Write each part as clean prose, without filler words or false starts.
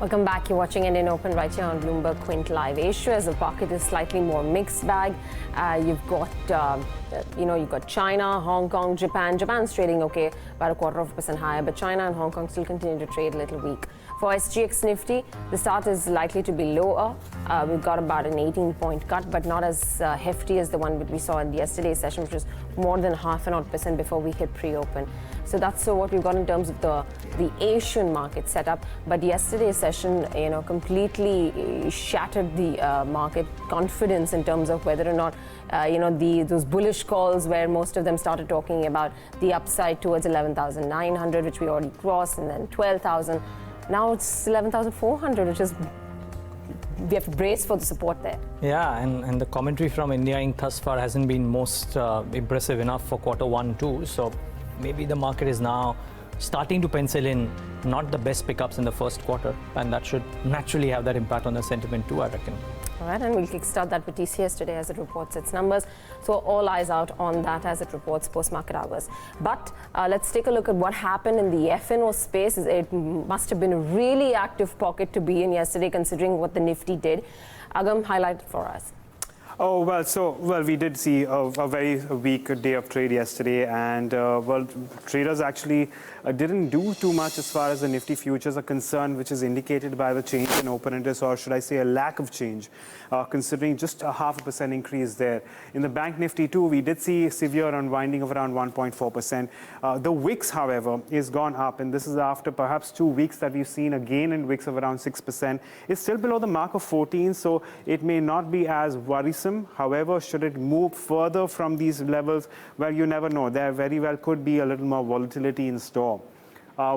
Welcome back. You're watching IndianOpen right here on Bloomberg Quint Live. Asia as a pocket is slightly more mixed bag. You've got China, Hong Kong, Japan. Japan's trading okay, about 0.25% higher, but China and Hong Kong still continue to trade a little weak. For SGX Nifty, the start is likely to be lower. We've got about an 18-point cut, but not as hefty as the one that we saw in yesterday's session, which was more than 0.5% before we hit pre-open. So that's what we've got in terms of the Asian market setup. But yesterday's session, completely shattered the market confidence in terms of whether or not, those bullish calls where most of them started talking about the upside towards 11,900, which we already crossed, and then 12,000. Now it's 11,400, which is, we have to brace for the support there. Yeah, and the commentary from India Inc. thus far hasn't been most impressive enough for Q1 too. So maybe the market is now starting to pencil in not the best pickups in the first quarter, and that should naturally have that impact on the sentiment too, I reckon. All right, and we'll kickstart that with TCS today as it reports its numbers. So all eyes out on that as it reports post-market hours. But let's take a look at what happened in the F&O space. It must have been a really active pocket to be in yesterday, considering what the Nifty did. Agam, highlight it for us. Oh, well, we did see a very weak day of trade yesterday, and traders actually didn't do too much as far as the Nifty futures are concerned, which is indicated by the change in open interest, or should I say a lack of change, considering just a 0.5% increase there. In the Bank Nifty too, we did see severe unwinding of around 1.4%. The WIX, however, is gone up, and this is after perhaps 2 weeks that we've seen a gain in WIX of around 6%. It's still below the mark of 14, so it may not be as worrisome. However, should it move further from these levels, well, you never know. There very well could be a little more volatility in store.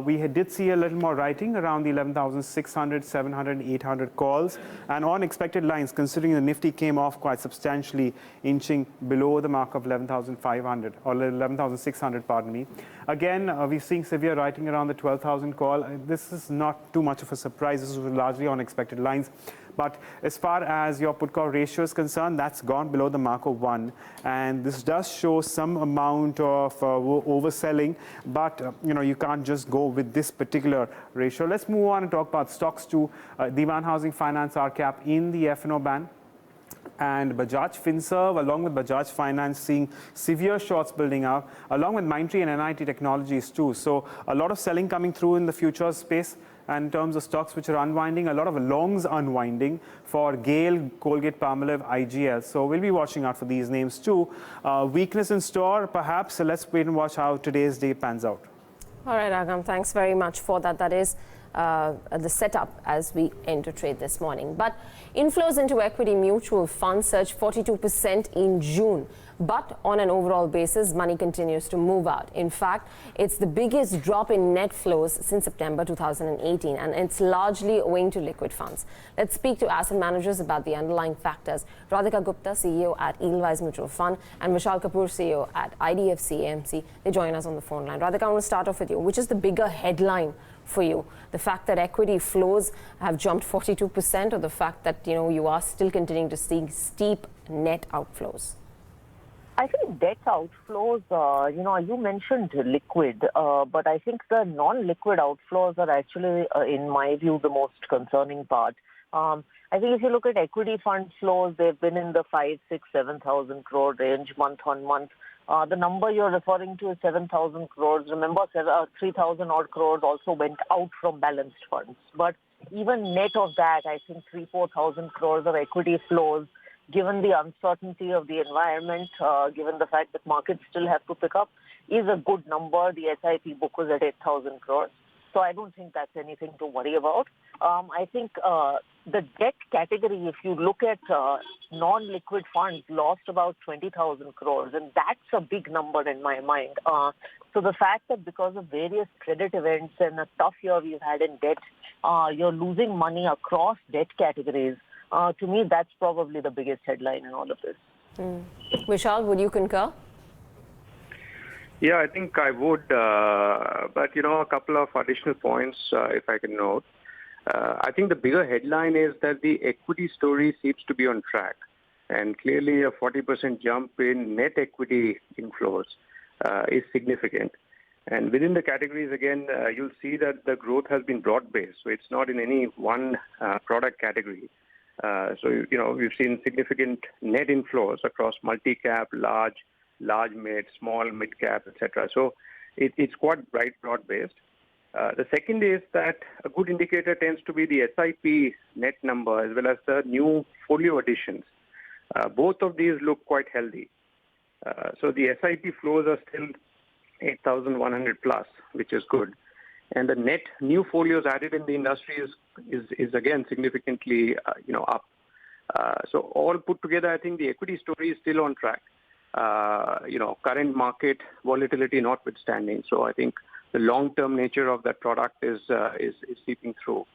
We did see a little more writing around the 11,600, 700, 800 calls, and on expected lines, considering the Nifty came off quite substantially, inching below the mark of 11,500 or 11,600, pardon me. Again, we're seeing severe writing around the 12,000 call. This is not too much of a surprise. This was largely on expected lines. But as far as your put-call ratio is concerned, that's gone below the mark of 1. And this does show some amount of overselling. But, you can't just go with this particular ratio. Let's move on and talk about stocks too. Diwan Housing Finance RCAP in the F&O band. And Bajaj Finserv, along with Bajaj Finance, seeing severe shorts building up, along with Mindtree and NIT Technologies too. So a lot of selling coming through in the futures space. And in terms of stocks which are unwinding, a lot of longs unwinding for Gale, Colgate Palmolive, IGL. So we'll be watching out for these names too. Weakness in store, perhaps. So let's wait and watch how today's day pans out. All right, Agam, thanks very much for that. That is the setup as we enter trade this morning. But inflows into equity mutual funds surged 42% in June. But on an overall basis, money continues to move out. In fact, it's the biggest drop in net flows since September 2018, and it's largely owing to liquid funds. Let's speak to asset managers about the underlying factors. Radhika Gupta, CEO at Edelweiss Mutual Fund, and Vishal Kapoor, CEO at IDFC AMC. They join us on the phone line. Radhika, I want to start off with you. Which is the bigger headline for you? The fact that equity flows have jumped 42%, or the fact that you are still continuing to see steep net outflows? I think debt outflows, you mentioned liquid, but I think the non-liquid outflows are actually, in my view, the most concerning part. I think if you look at equity fund flows, they've been in the 5, 6, 7,000 crore range month on month. The number you're referring to is 7,000 crores. Remember, 3,000 odd crores also went out from balanced funds. But even net of that, I think 4,000 crores of equity flows, given the uncertainty of the environment, given the fact that markets still have to pick up, is a good number. The SIP book was at 8,000 crores. So I don't think that's anything to worry about. I think the debt category, if you look at non-liquid funds, lost about 20,000 crores. And that's a big number in my mind. So the fact that because of various credit events and a tough year we've had in debt, you're losing money across debt categories. To me, that's probably the biggest headline in all of this. Vishal, would you concur? Yeah, I think I would. But, a couple of additional points, if I can note. I think the bigger headline is that the equity story seems to be on track. And clearly, a 40% jump in net equity inflows is significant. And within the categories, again, you'll see that the growth has been broad-based. So it's not in any one product category. So, we've seen significant net inflows across multi-cap, large mid, small, mid-cap, etc. So it's quite broad-based. The second is that a good indicator tends to be the SIP net number as well as the new folio additions. Both of these look quite healthy. So the SIP flows are still 8,100 plus, which is good. And the net new folios added in the industry is again significantly up. So all put together, I think the equity story is still on track. Current market volatility notwithstanding. So I think the long-term nature of that product is seeping through.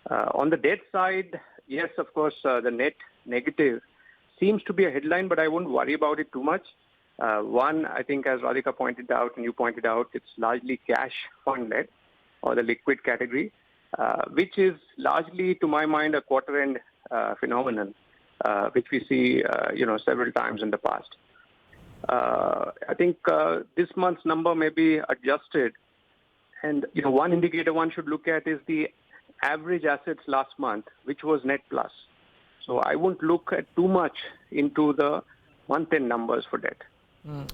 On the debt side, yes, of course, the net negative seems to be a headline, but I wouldn't worry about it too much. One, I think, as Radhika pointed out and you pointed out, it's largely cash fund-led or the liquid category, which is largely, to my mind, a quarter-end phenomenon, which we see, several times in the past. I think this month's number may be adjusted. And, one indicator one should look at is the average assets last month, which was net plus. So I won't look at too much into the month-end numbers for debt.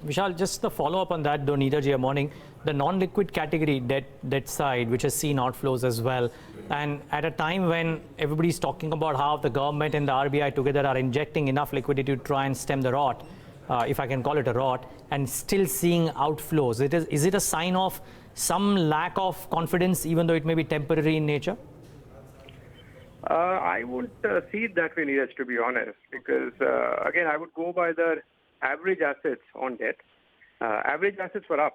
Vishal, just the follow-up on that, though, Dheeraj, morning, the non-liquid category debt side, which has seen outflows as well, and at a time when everybody's talking about how the government and the RBI together are injecting enough liquidity to try and stem the rot, if I can call it a rot, and still seeing outflows, is it a sign of some lack of confidence, even though it may be temporary in nature? I wouldn't see it that way, Dheeraj, to be honest, because, again, I would go by the average assets on debt. Average assets were up.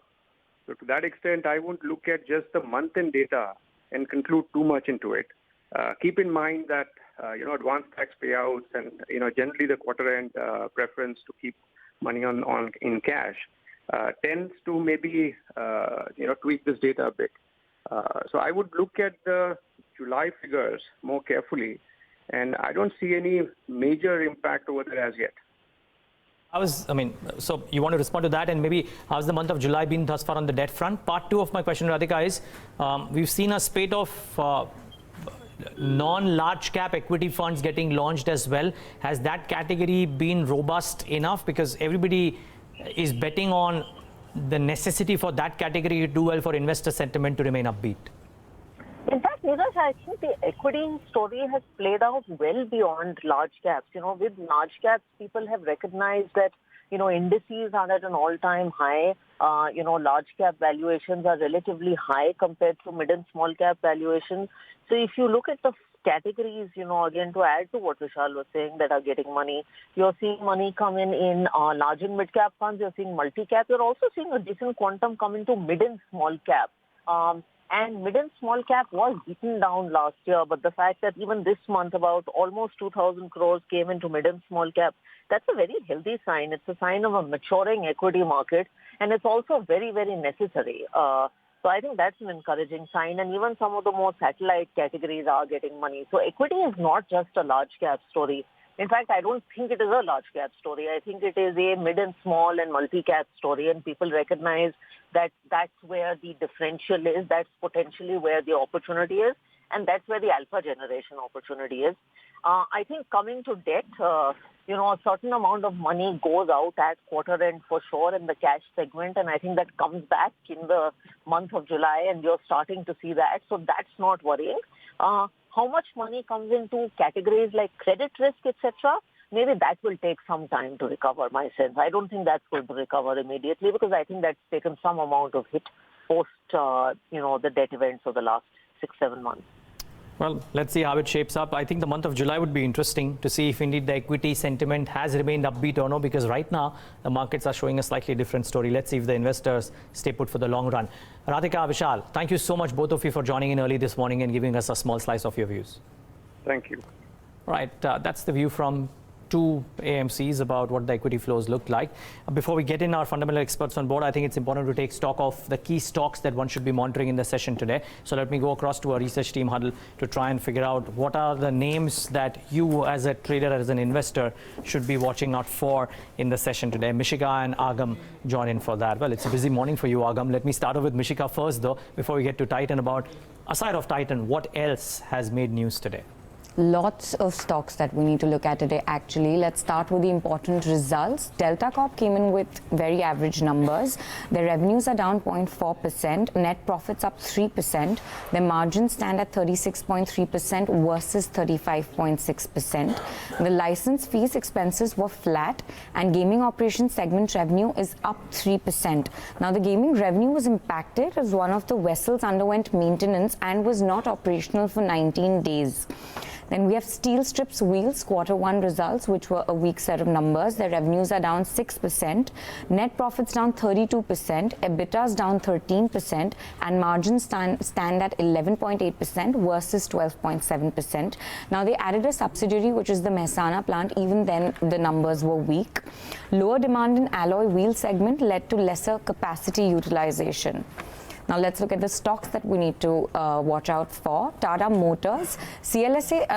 So to that extent, I wouldn't look at just the month-end data and conclude too much into it. Keep in mind that, advanced tax payouts and, generally the quarter-end preference to keep money in cash tends to maybe, tweak this data a bit. So I would look at the July figures more carefully, and I don't see any major impact over there as yet. So you want to respond to that, and maybe how's the month of July been thus far on the debt front? Part two of my question, Radhika, is we've seen a spate of non-large cap equity funds getting launched as well. Has that category been robust enough? Because everybody is betting on the necessity for that category to do well for investor sentiment to remain upbeat. In fact, Dheeraj, I think the equity story has played out well beyond large caps. With large caps, people have recognized that, indices are at an all-time high. Large cap valuations are relatively high compared to mid and small cap valuations. So if you look at the categories, again, to add to what Vishal was saying, that are getting money, you're seeing money come in large and mid cap funds, you're seeing multi-cap, you're also seeing a decent quantum come into mid and small cap. And mid and small cap was beaten down last year, but the fact that even this month about almost 2,000 crores came into mid and small cap, that's a very healthy sign. It's a sign of a maturing equity market, and it's also very, very necessary. So I think that's an encouraging sign, and even some of the more satellite categories are getting money. So equity is not just a large cap story. In fact, I don't think it is a large cap story. I think it is a mid and small and multi-cap story, and people recognize that that's where the differential is, that's potentially where the opportunity is, and that's where the alpha generation opportunity is. I think coming to debt, a certain amount of money goes out at quarter end for sure in the cash segment, and I think that comes back in the month of July, and you're starting to see that, so that's not worrying. How much money comes into categories like credit risk, etc., maybe that will take some time to recover, my sense. I don't think that's going to recover immediately because I think that's taken some amount of hit post, the debt events of the last 6-7 months. Well, let's see how it shapes up. I think the month of July would be interesting to see if indeed the equity sentiment has remained upbeat or no, because right now the markets are showing a slightly different story. Let's see if the investors stay put for the long run. Radhika, Vishal, thank you so much, both of you, for joining in early this morning and giving us a small slice of your views. Thank you. Right, that's the view from two AMCs about what the equity flows look like. Before we get in our fundamental experts on board, I think it's important to take stock of the key stocks that one should be monitoring in the session today. So let me go across to our research team huddle to try and figure out what are the names that you as a trader, as an investor, should be watching out for in the session today. Mishika and Agam join in for that. Well, it's a busy morning for you, Agam. Let me start off with Mishika first, though, before we get to Titan. About, aside of Titan, what else has made news today? Lots of stocks that we need to look at today, actually. Let's start with the important results. Delta Corp came in with very average numbers. Their revenues are down 0.4%, net profits up 3%. Their margins stand at 36.3% versus 35.6%. The license fees expenses were flat, and gaming operations segment revenue is up 3%. Now, the gaming revenue was impacted as one of the vessels underwent maintenance and was not operational for 19 days. Then we have Steel Strips Wheels Q1 results, which were a weak set of numbers. Their revenues are down 6%, net profits down 32%, EBITDA is down 13%, and margins stand at 11.8% versus 12.7%. Now, they added a subsidiary, which is the Mehsana plant. Even then, the numbers were weak. Lower demand in alloy wheel segment led to lesser capacity utilization. Now let's look at the stocks that we need to watch out for. Tata Motors, CLSA's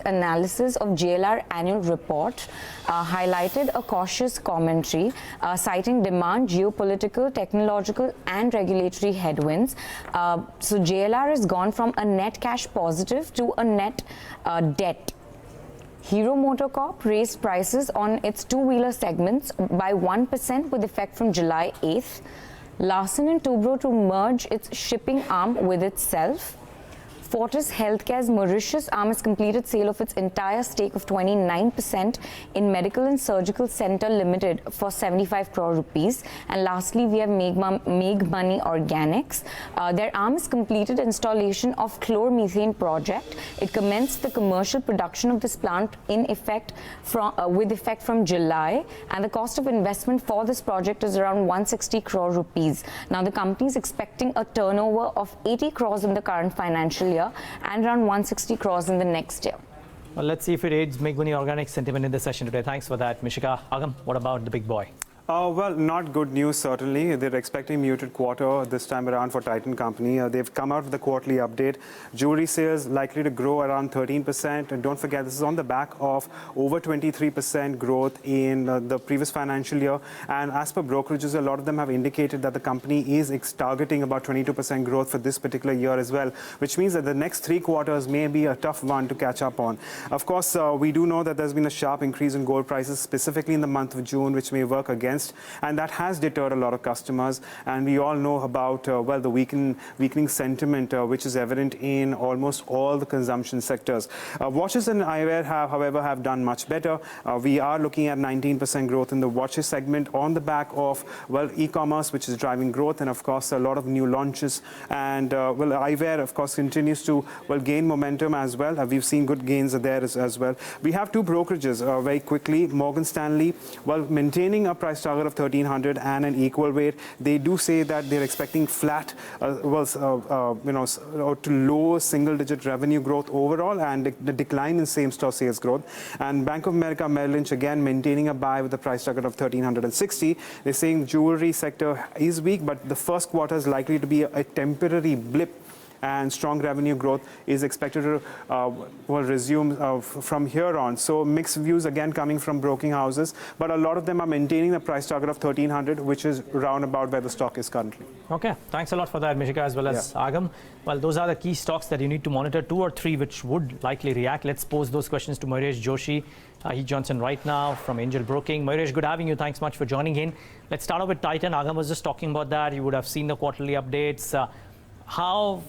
analysis of JLR annual report highlighted a cautious commentary, citing demand, geopolitical, technological and regulatory headwinds. So JLR has gone from a net cash positive to a net debt. Hero MotoCorp raised prices on its two-wheeler segments by 1% with effect from July 8th. Larsen & Toubro to merge its shipping arm with itself. Fortis Healthcare's Mauritius arm has completed sale of its entire stake of 29% in Medical and Surgical Centre Limited for 75 crore rupees. And lastly, we have Meg Money Organics. Their arm has completed installation of chloromethane project. It commenced the commercial production of this plant with effect from July, and the cost of investment for this project is around 160 crore rupees. Now, the company is expecting a turnover of 80 crores in the current financial year and around 160 crores in the next year. Well, let's see if it aids Meg Money Organic sentiment in the session today. Thanks for that, Mishika. Agam, what about the big boy? Well, not good news, certainly. They're expecting muted quarter this time around for Titan Company. They've come out with the quarterly update. Jewelry sales likely to grow around 13%. And don't forget, this is on the back of over 23% growth in the previous financial year. And as per brokerages, a lot of them have indicated that the company is targeting about 22% growth for this particular year as well, which means that the next 3 quarters may be a tough one to catch up on. Of course, we do know that there's been a sharp increase in gold prices, specifically in the month of June, which may work against. And that has deterred a lot of customers. And we all know about, the weakening sentiment, which is evident in almost all the consumption sectors. Watches and eyewear, however, have done much better. We are looking at 19% growth in the watches segment on the back of, e-commerce, which is driving growth, and of course, a lot of new launches. And, eyewear, of course, continues to, gain momentum as well. We've seen good gains there as well. We have 2 brokerages very quickly. Morgan Stanley, maintaining a price target of 1300 and an equal weight. They do say that they're expecting flat, to low single-digit revenue growth overall, and the decline in same-store sales growth. And Bank of America Merrill Lynch, again, maintaining a buy with a price target of 1360. They're saying jewelry sector is weak, but the first quarter is likely to be a temporary blip, and strong revenue growth is expected to resume from here on. So mixed views again coming from broking houses, but a lot of them are maintaining the price target of 1300, which is round about where the stock is currently. Okay, thanks a lot for that, Mishika, as well as Agam. Well, those are the key stocks that you need to monitor, 2 or 3 which would likely react. Let's pose those questions to Mayuresh Joshi. He joins in right now from Angel Broking. Mayuresh, good having you. Thanks much for joining in. Let's start off with Titan. Agam was just talking about that. You would have seen the quarterly updates. How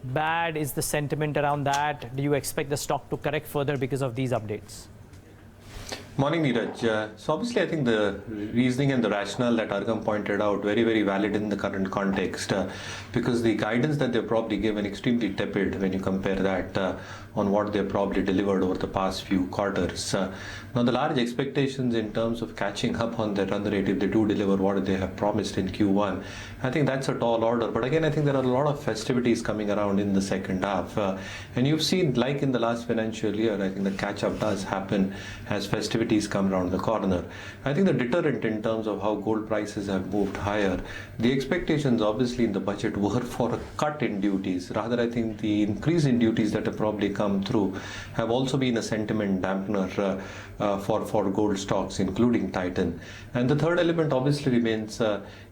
bad is the sentiment around that? Do you expect the stock to correct further because of these updates? Morning, Dheeraj. So obviously, I think the reasoning and the rationale that Argam pointed out very, very valid in the current context, because the guidance that they've probably given extremely tepid when you compare that on what they've probably delivered over the past few quarters. Now, the large expectations in terms of catching up on their run rate, if they do deliver what they have promised in Q1, I think that's a tall order. But again, I think there are a lot of festivities coming around in the second half. And you've seen, like in the last financial year, I think the catch-up does happen as festivities come around the corner. I think the deterrent in terms of how gold prices have moved higher, the expectations obviously in the budget were for a cut in duties. Rather, I think the increase in duties that have probably come through have also been a sentiment dampener for gold stocks, including Titan. And the third element obviously remains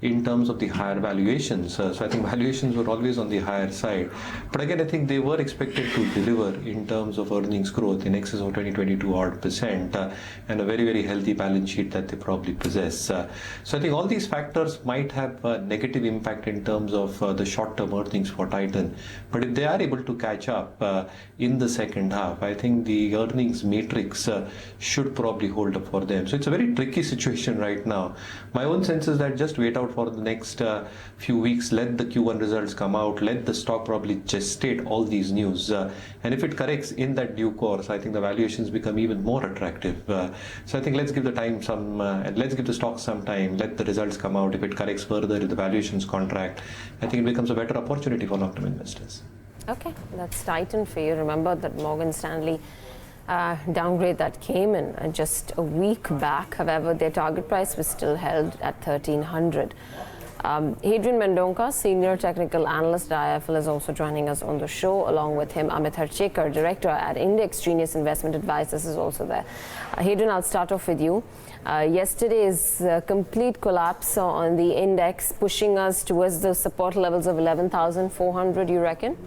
in terms of the higher valuations. So I think valuations were always on the higher side. But again, I think they were expected to deliver in terms of earnings growth in excess of 22 odd percent and a very, very healthy balance sheet that they probably possess. So I think all these factors might have a negative impact in terms of the short-term earnings for Titan. But if they are able to catch up in the second half, I think the earnings matrix should probably hold up for them. So it's a very tricky situation right now. My own sense is that just wait out for the next few weeks, let the Q1 results come out, let the stock probably gestate all these news. And if it corrects in that due course, I think the valuations become even more attractive. So I think let's give the stock some time, let the results come out. If it corrects further, if the valuations contract, I think it becomes a better opportunity for long-term investors. Okay, that's Titan for you. Remember that Morgan Stanley downgrade that came in just a week back. However, their target price was still held at 1300. Hadrien Mendonca, Senior Technical Analyst at IIFL, is also joining us on the show. Along with him, Amit Harchekar, Director at Index Genius Investment Advisors, is also there. Hadrien, I'll start off with you. Yesterday's complete collapse on the index pushing us towards the support levels of 11,400, you reckon?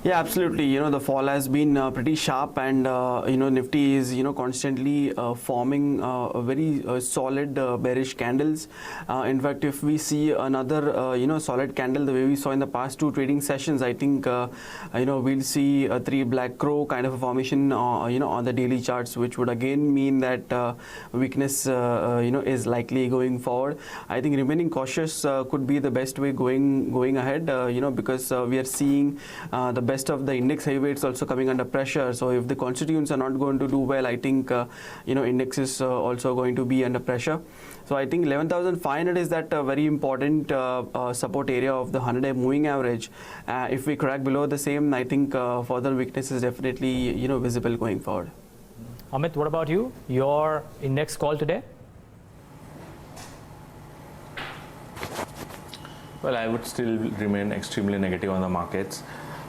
Yeah, absolutely. The fall has been pretty sharp, and Nifty is constantly forming very solid bearish candles. In fact, if we see another solid candle the way we saw in the past two trading sessions, I think we'll see a 3 black crow kind of a formation on the daily charts, which would again mean that weakness is likely going forward. I think remaining cautious could be the best way going ahead, because we are seeing the best of the index heavyweights also coming under pressure. So if the constituents are not going to do well, I think index is also going to be under pressure. So I think 11,500 is that very important support area of the 100-day moving average. If we crack below the same, I think further weakness is definitely visible going forward. Amit, what about you? Your index call today? Well, I would still remain extremely negative on the markets.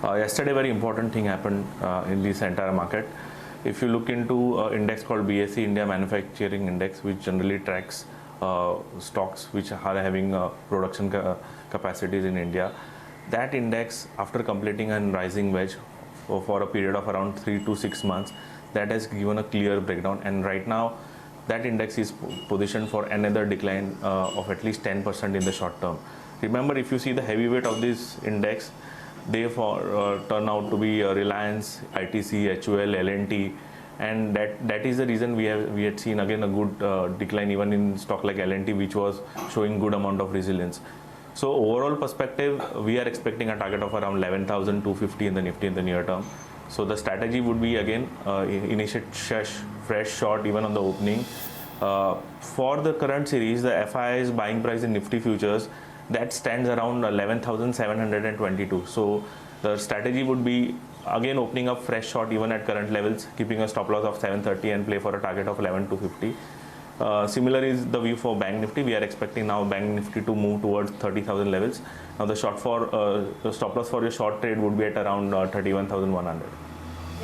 Yesterday, very important thing happened in this entire market. If you look into index called BSE India Manufacturing Index, which generally tracks stocks which are having production capacities in India, that index, after completing a rising wedge for a period of around 3 to 6 months, that has given a clear breakdown. And right now, that index is positioned for another decline of at least 10% in the short term. Remember, if you see the heavyweight of this index, they turn out to be Reliance, ITC, HUL, L&T, and that is the reason we had seen again a good decline even in stock like L&T, which was showing good amount of resilience. So overall perspective, we are expecting a target of around 11,250 in the Nifty in the near term. So the strategy would be again initiate fresh short even on the opening. For the current series, the FII's buying price in Nifty futures, that stands around 11,722. So the strategy would be again opening up fresh short even at current levels, keeping a stop loss of 730 and play for a target of 11,250. Similar is the view for Bank Nifty. We are expecting now Bank Nifty to move towards 30,000 levels. Now the stop loss for your short trade would be at around 31,100.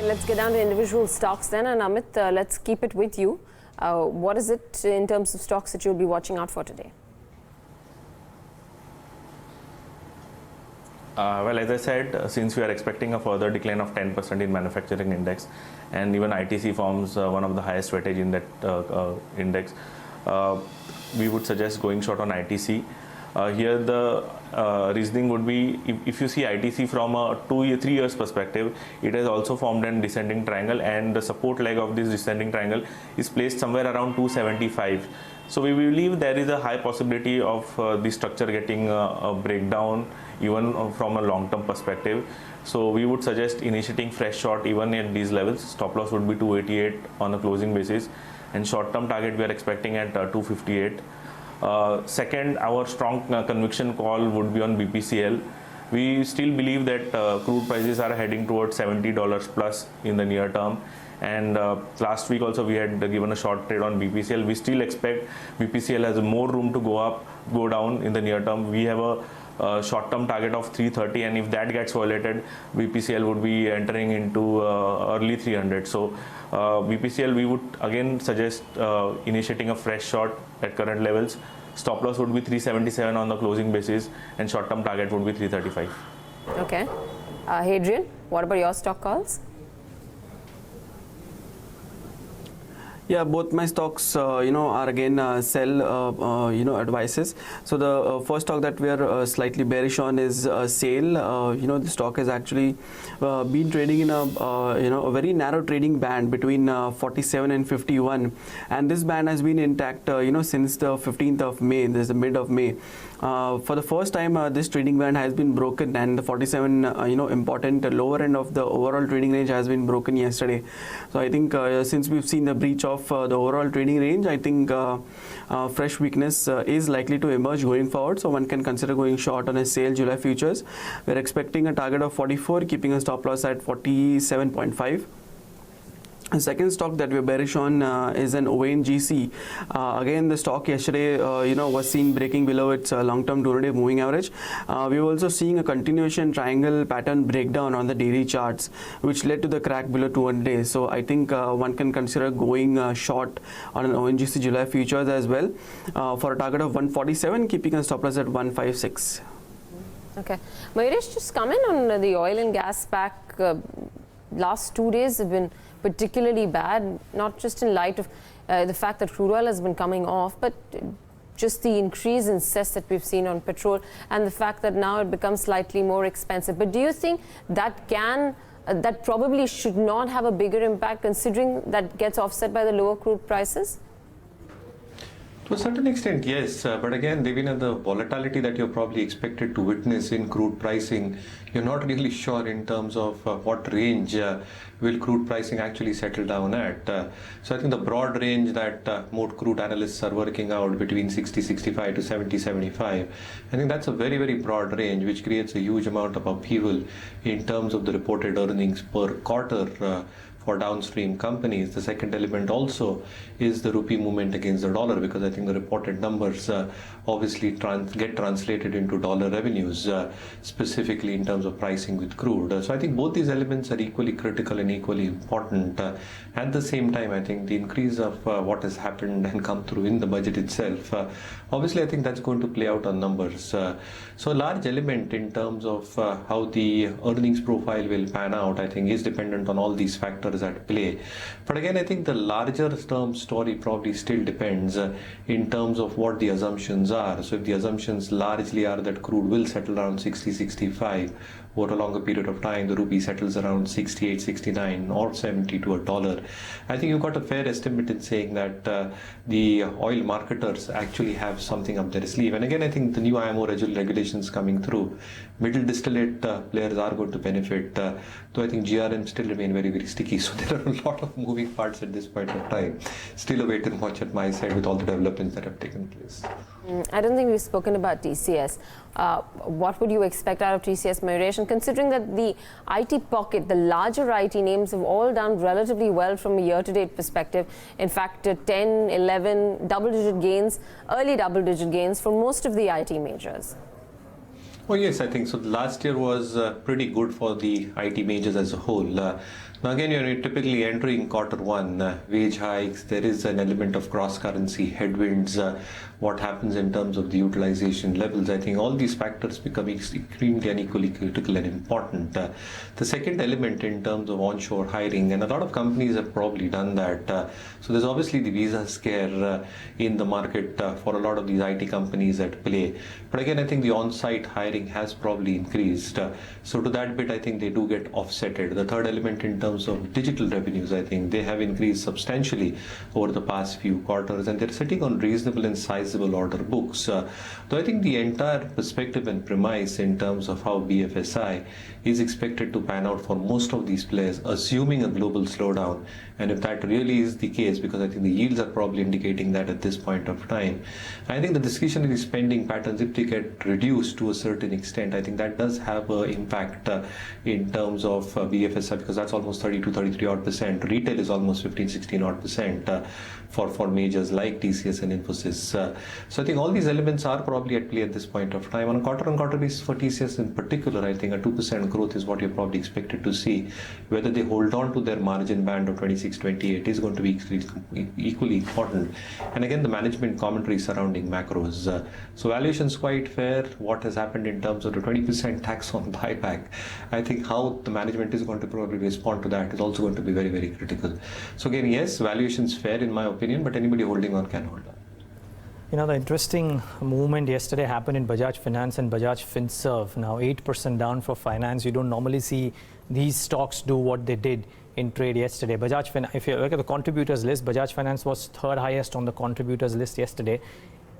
Let's get down to individual stocks then, and Amit, let's keep it with you. What is it in terms of stocks that you'll be watching out for today? Well, as I said, since we are expecting a further decline of 10% in manufacturing index, and even ITC forms one of the highest weightage in that index, we would suggest going short on ITC. Here the reasoning would be, if you see ITC from a 3 years perspective, it has also formed a descending triangle, and the support leg of this descending triangle is placed somewhere around 275. So we believe there is a high possibility of the structure getting a breakdown even from a long-term perspective. So we would suggest initiating fresh short even at these levels. Stop loss would be 288 on a closing basis, and short-term target we are expecting at 258. Second, our strong conviction call would be on BPCL. We still believe that crude prices are heading towards $70 plus in the near term. And last week also we had given a short trade on BPCL. We still expect BPCL has more room to go down in the near term. We have a short-term target of 330, and if that gets violated, BPCL would be entering into early 300. So BPCL we would again suggest initiating a fresh short at current levels. Stop loss would be 377 on the closing basis, and short-term target would be 335. Okay. Hadrien, what about your stock calls? Yeah, both my stocks, are again sell, advices. So the first stock that we are slightly bearish on is SAIL. The stock has actually been trading in a very narrow trading band between 47 and 51, and this band has been intact, since the 15th of May. This is the mid of May. For the first time, this trading band has been broken, and the 47, important lower end of the overall trading range has been broken yesterday. So I think since we've seen the breach of the overall trading range, I think fresh weakness is likely to emerge going forward. So one can consider going short on a SAIL July futures. We're expecting a target of 44, keeping a stop loss at 47.5. The second stock that we're bearish on is an ONGC. Again, the stock yesterday, was seen breaking below its long-term 200-day moving average. We were also seeing a continuation triangle pattern breakdown on the daily charts, which led to the crack below 200 days. So I think one can consider going short on an ONGC July futures as well for a target of 147, keeping a stop loss at 156. Okay. Mayuresh, just comment on the oil and gas pack. Last 2 days have been particularly bad, not just in light of the fact that crude oil has been coming off, but just the increase in cess that we've seen on petrol and the fact that now it becomes slightly more expensive. But do you think that that probably should not have a bigger impact, considering that gets offset by the lower crude prices? To a certain extent, yes. But again, Devina, the volatility that you're probably expected to witness in crude pricing, you're not really sure in terms of what range will crude pricing actually settle down at. So I think the broad range that most crude analysts are working out between 60.65 to 70.75, I think that's a very, very broad range, which creates a huge amount of upheaval in terms of the reported earnings per quarter for downstream companies. The second element also is the rupee movement against the dollar, because I think the reported numbers obviously get translated into dollar revenues, specifically in terms of pricing with crude. So I think both these elements are equally critical and equally important. At the same time, I think the increase of what has happened and come through in the budget itself, obviously I think that's going to play out on numbers. So a large element in terms of how the earnings profile will pan out, I think, is dependent on all these factors at play. But again, I think the larger term story probably still depends in terms of what the assumptions are. So if the assumptions largely are that crude will settle around 60-65 over a longer period of time, the rupee settles around 68, 69 or 70 to a dollar, I think you've got a fair estimate in saying that the oil marketers actually have something up their sleeve. And again, I think the new IMO regulations coming through, middle distillate players are going to benefit, though I think GRM still remain very, very sticky. So there are a lot of moving parts at this point of time. Still a wait and watch at my side with all the developments that have taken place. I don't think we've spoken about TCS. What would you expect out of TCS, Mayuresh? And considering that the IT pocket, the larger IT names have all done relatively well from a year-to-date perspective. In fact, 10, 11, double-digit gains, early double-digit gains for most of the IT majors. Oh yes, I think so. Last year was pretty good for the IT majors as a whole. Now again, you're typically entering quarter one, wage hikes, there is an element of cross-currency headwinds what happens in terms of the utilization levels. I think all these factors become extremely and equally critical and important. The second element in terms of onshore hiring, and a lot of companies have probably done that. So there's obviously the visa scare in the market for a lot of these IT companies at play. But again, I think the on-site hiring has probably increased. So to that bit, I think they do get offsetted. The third element in terms of digital revenues, I think they have increased substantially over the past few quarters, and they're sitting on reasonable and sizable order books. Though I think the entire perspective and premise in terms of how BFSI is expected to pan out for most of these players, assuming a global slowdown, and if that really is the case, because I think the yields are probably indicating that at this point of time, I think the discretionary spending patterns, if they get reduced to a certain extent, I think that does have an impact in terms of BFSI, because that's almost 32-33% odd. Retail is almost 15-16 odd % for majors like TCS and Infosys. So I think all these elements are probably at play at this point of time. On a quarter-on-quarter basis for TCS in particular, I think a 2% growth is what you're probably expected to see. Whether they hold on to their margin band of 26-28 is going to be equally important. And again, the management commentary surrounding macros. So valuation's quite fair. What has happened in terms of the 20% tax on buyback, I think how the management is going to probably respond to that is also going to be very, very critical. So again, yes, valuation's fair in my opinion, but anybody holding on can hold on. You know, the interesting movement yesterday happened in Bajaj Finance and Bajaj Finserv. Now 8% down for finance. You don't normally see these stocks do what they did in trade yesterday. Bajaj Finance, if you look at the contributors list, Bajaj Finance was third highest on the contributors list yesterday.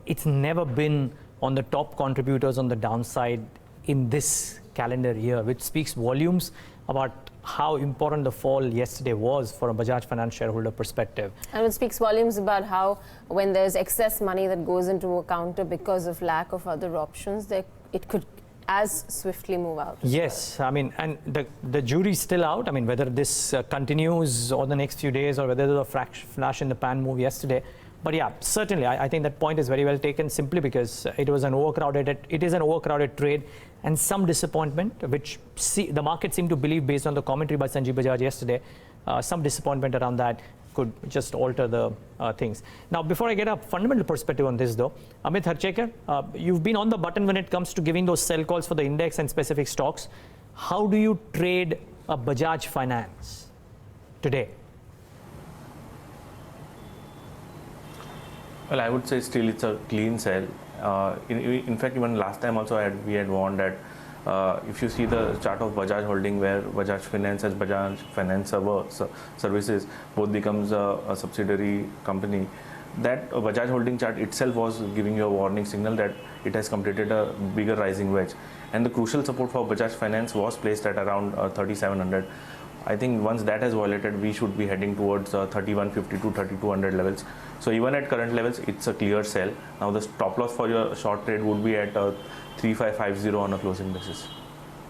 It's never been on the top contributors on the downside in this calendar year, which speaks volumes about how important the fall yesterday was for a Bajaj Finance shareholder perspective. And it speaks volumes about how when there's excess money that goes into a counter because of lack of other options, it could as swiftly move out. Yes, I mean, and the jury's still out. I mean, whether this continues over the next few days or whether there's a flash in the pan move yesterday. But yeah, certainly, I think that point is very well taken, simply because it is an overcrowded trade, and some disappointment, which the market seemed to believe based on the commentary by Sanjeev Bajaj yesterday, some disappointment around that could just alter the things. Now, before I get a fundamental perspective on this though, Amit, Harchekar, you've been on the button when it comes to giving those sell calls for the index and specific stocks. How do you trade a Bajaj Finance today? Well, I would say still it's a clean sell. In fact, even last time also we had warned that if you see the chart of Bajaj Holding, where Bajaj Finance as Bajaj Finance Services both becomes a subsidiary company, that Bajaj Holding chart itself was giving you a warning signal that it has completed a bigger rising wedge. And the crucial support for Bajaj Finance was placed at around 3,700. I think once that has violated, we should be heading towards 3,150 to 3,200 levels. So even at current levels, it's a clear sell. Now the stop loss for your short trade would be at 3,550 on a closing basis.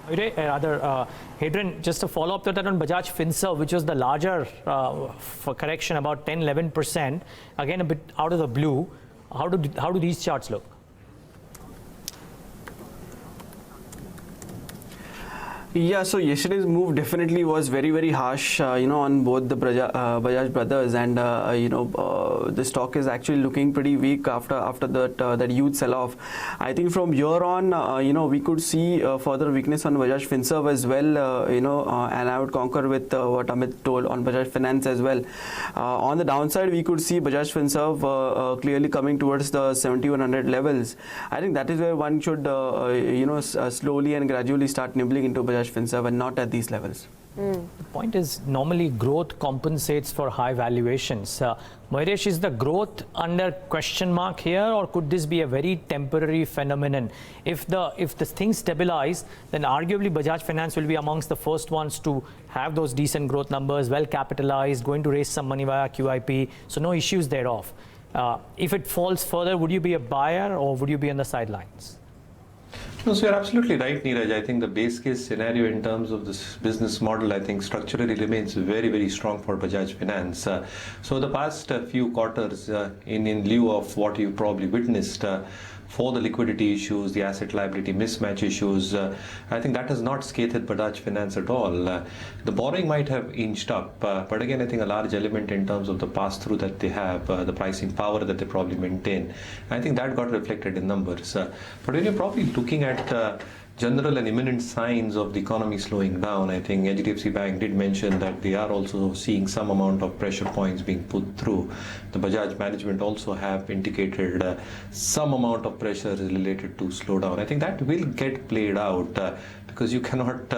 Hadrien, just to follow up to that on Bajaj Finserv, which was the larger for correction, about 10-11%, again a bit out of the blue. How do these charts look? Yeah, so yesterday's move definitely was very, very harsh, on both the Bajaj brothers, and the stock is actually looking pretty weak after that huge sell-off. I think from here on, we could see further weakness on Bajaj Finserv as well, and I would concur with what Amit told on Bajaj Finance as well. On the downside, we could see Bajaj Finserv clearly coming towards the 7,100 levels. I think that is where one should, slowly and gradually start nibbling into Bajaj Finserv, and not at these levels. The point is, normally growth compensates for high valuations. Mayuresh, is the growth under question mark here, or could this be a very temporary phenomenon? If the things stabilize, then arguably Bajaj Finance will be amongst the first ones to have those decent growth numbers, well capitalized, going to raise some money via QIP, so no issues thereof. If it falls further, would you be a buyer or would you be on the sidelines? No, so you're absolutely right, Dheeraj. I think the base case scenario in terms of this business model, I think structurally remains very, very strong for Bajaj Finance. So the past few quarters, in lieu of what you probably witnessed, for the liquidity issues, the asset liability mismatch issues. I think that has not scathed Bajaj Finance at all. The borrowing might have inched up, but again, I think a large element in terms of the pass-through that they have, the pricing power that they probably maintain, I think that got reflected in numbers. But when you're probably looking at general and imminent signs of the economy slowing down, I think HDFC Bank did mention that they are also seeing some amount of pressure points being put through. The Bajaj management also have indicated some amount of pressure is related to slowdown. I think that will get played out because you cannot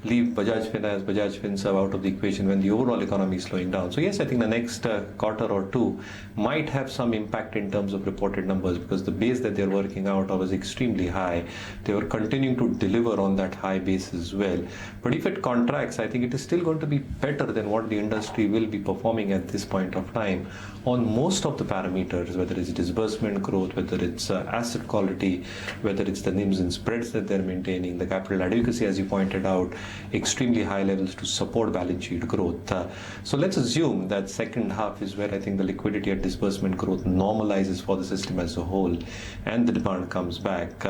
leave Bajaj Finance, Bajaj Finserv out of the equation when the overall economy is slowing down. So yes, I think the next quarter or two might have some impact in terms of reported numbers because the base that they're working out was extremely high. They were continuing to deliver on that high base as well. But if it contracts, I think it is still going to be better than what the industry will be performing at this point of time on most of the parameters, whether it's disbursement growth, whether it's asset quality, whether it's the NIMs and spreads that they're maintaining, the capital adequacy, as you pointed out, extremely high levels to support balance sheet growth. So let's assume that second half is where I think the liquidity and disbursement growth normalizes for the system as a whole and the demand comes back.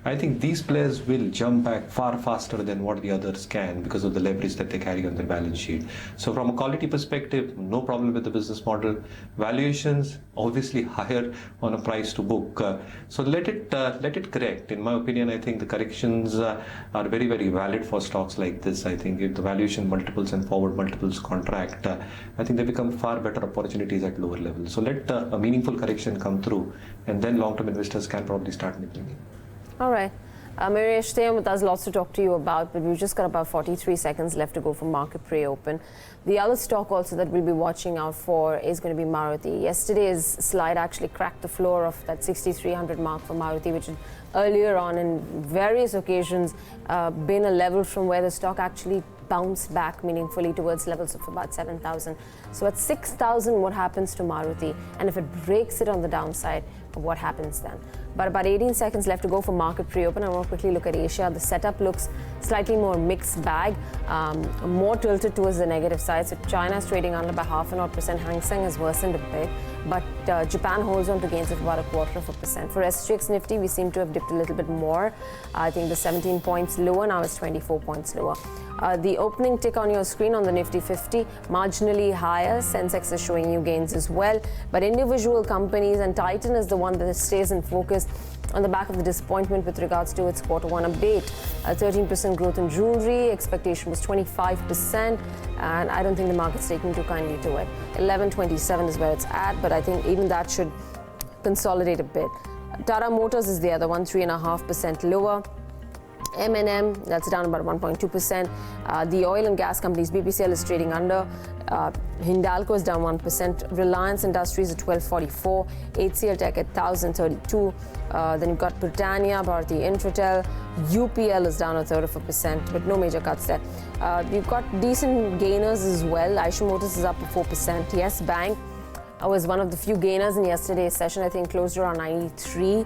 I think these players will jump back far faster than what the others can because of the leverage that they carry on their balance sheet. So from a quality perspective, no problem with the business model. Valuations obviously higher on a price to book. So let it correct. In my opinion, I think the corrections are very, very valid for stocks like this. I think if the valuation multiples and forward multiples contract, I think they become far better opportunities at lower levels. So let a meaningful correction come through and then long-term investors can probably start nipping in. All right. Mayuresh, stay on with us, lots to talk to you about, but we've just got about 43 seconds left to go for market pre-open. The other stock also that we'll be watching out for is going to be Maruti. Yesterday's slide actually cracked the floor of that 6,300 mark for Maruti, which had earlier on in various occasions been a level from where the stock actually bounced back meaningfully towards levels of about 7,000. So at 6,000, what happens to Maruti? And if it breaks it on the downside, what happens then? But about 18 seconds left to go for market pre-open. I want to quickly look at Asia. The setup looks slightly more mixed bag, more tilted towards the negative side. So China is trading under by 0.5%. Hang Seng has worsened a bit, but Japan holds on to gains of about 0.25%. For SGX Nifty, we seem to have dipped a little bit more. I think the 17 points lower, now it's 24 points lower. The opening tick on your screen on the Nifty 50, marginally higher. Sensex is showing you gains as well. But individual companies, and Titan is the one that stays in focus on the back of the disappointment with regards to its quarter one update. 13% growth in jewelry, expectation was 25%, and I don't think the market's taking too kindly to it. 11.27 is where it's at, but I think even that should consolidate a bit. Tata Motors is the other one, 3.5% lower. M&M, that's down about 1.2%. The oil and gas companies, BPCL is trading under. Hindalco is down 1%. Reliance Industries at 1244. HCL Tech at 1032. Then you've got Britannia, Bharti Infratel. UPL is down 1/3%, but no major cuts there. You've got decent gainers as well. Eicher Motors is up 4%. Yes Bank was one of the few gainers in yesterday's session. I think closed around 93.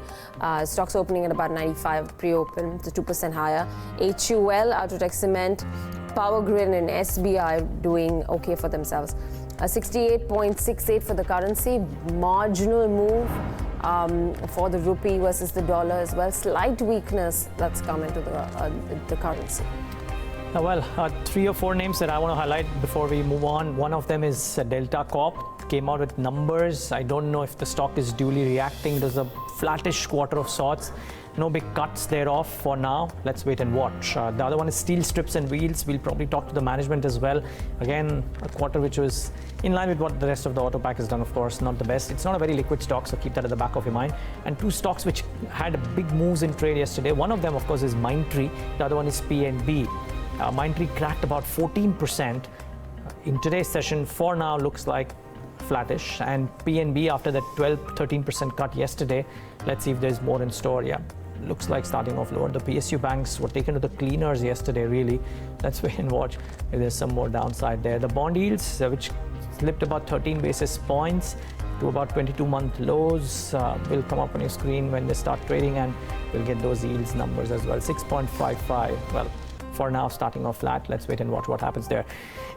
Stocks opening at about 95 pre-open, so 2% higher. HUL, Ultratech Cement, Power Grid and SBI doing okay for themselves. 68.68 for the currency, marginal move for the rupee versus the dollar as well. Slight weakness that's come into the currency. Well, 3 or 4 names that I want to highlight before we move on. One of them is Delta Corp. Came out with numbers. I don't know if the stock is duly reacting. It was a flattish quarter of sorts. No big cuts thereof for now. Let's wait and watch. The other one is Steel Strips and Wheels. We'll probably talk to the management as well. Again, a quarter which was in line with what the rest of the auto pack has done, of course, not the best. It's not a very liquid stock, so keep that at the back of your mind. And 2 stocks which had big moves in trade yesterday. One of them, of course, is Mindtree. The other one is PNB. Mindtree cracked about 14%. In today's session, for now, looks like flattish, and PNB after that 12-13% cut yesterday. Let's see if there's more in store. Yeah, looks like starting off lower. The PSU banks were taken to the cleaners yesterday, really. Let's wait and watch if there's some more downside there. The bond yields, which slipped about 13 basis points to about 22-month lows, will come up on your screen when they start trading, and we'll get those yields numbers as well. 6.55. Well, for now, starting off flat. Let's wait and watch what happens there.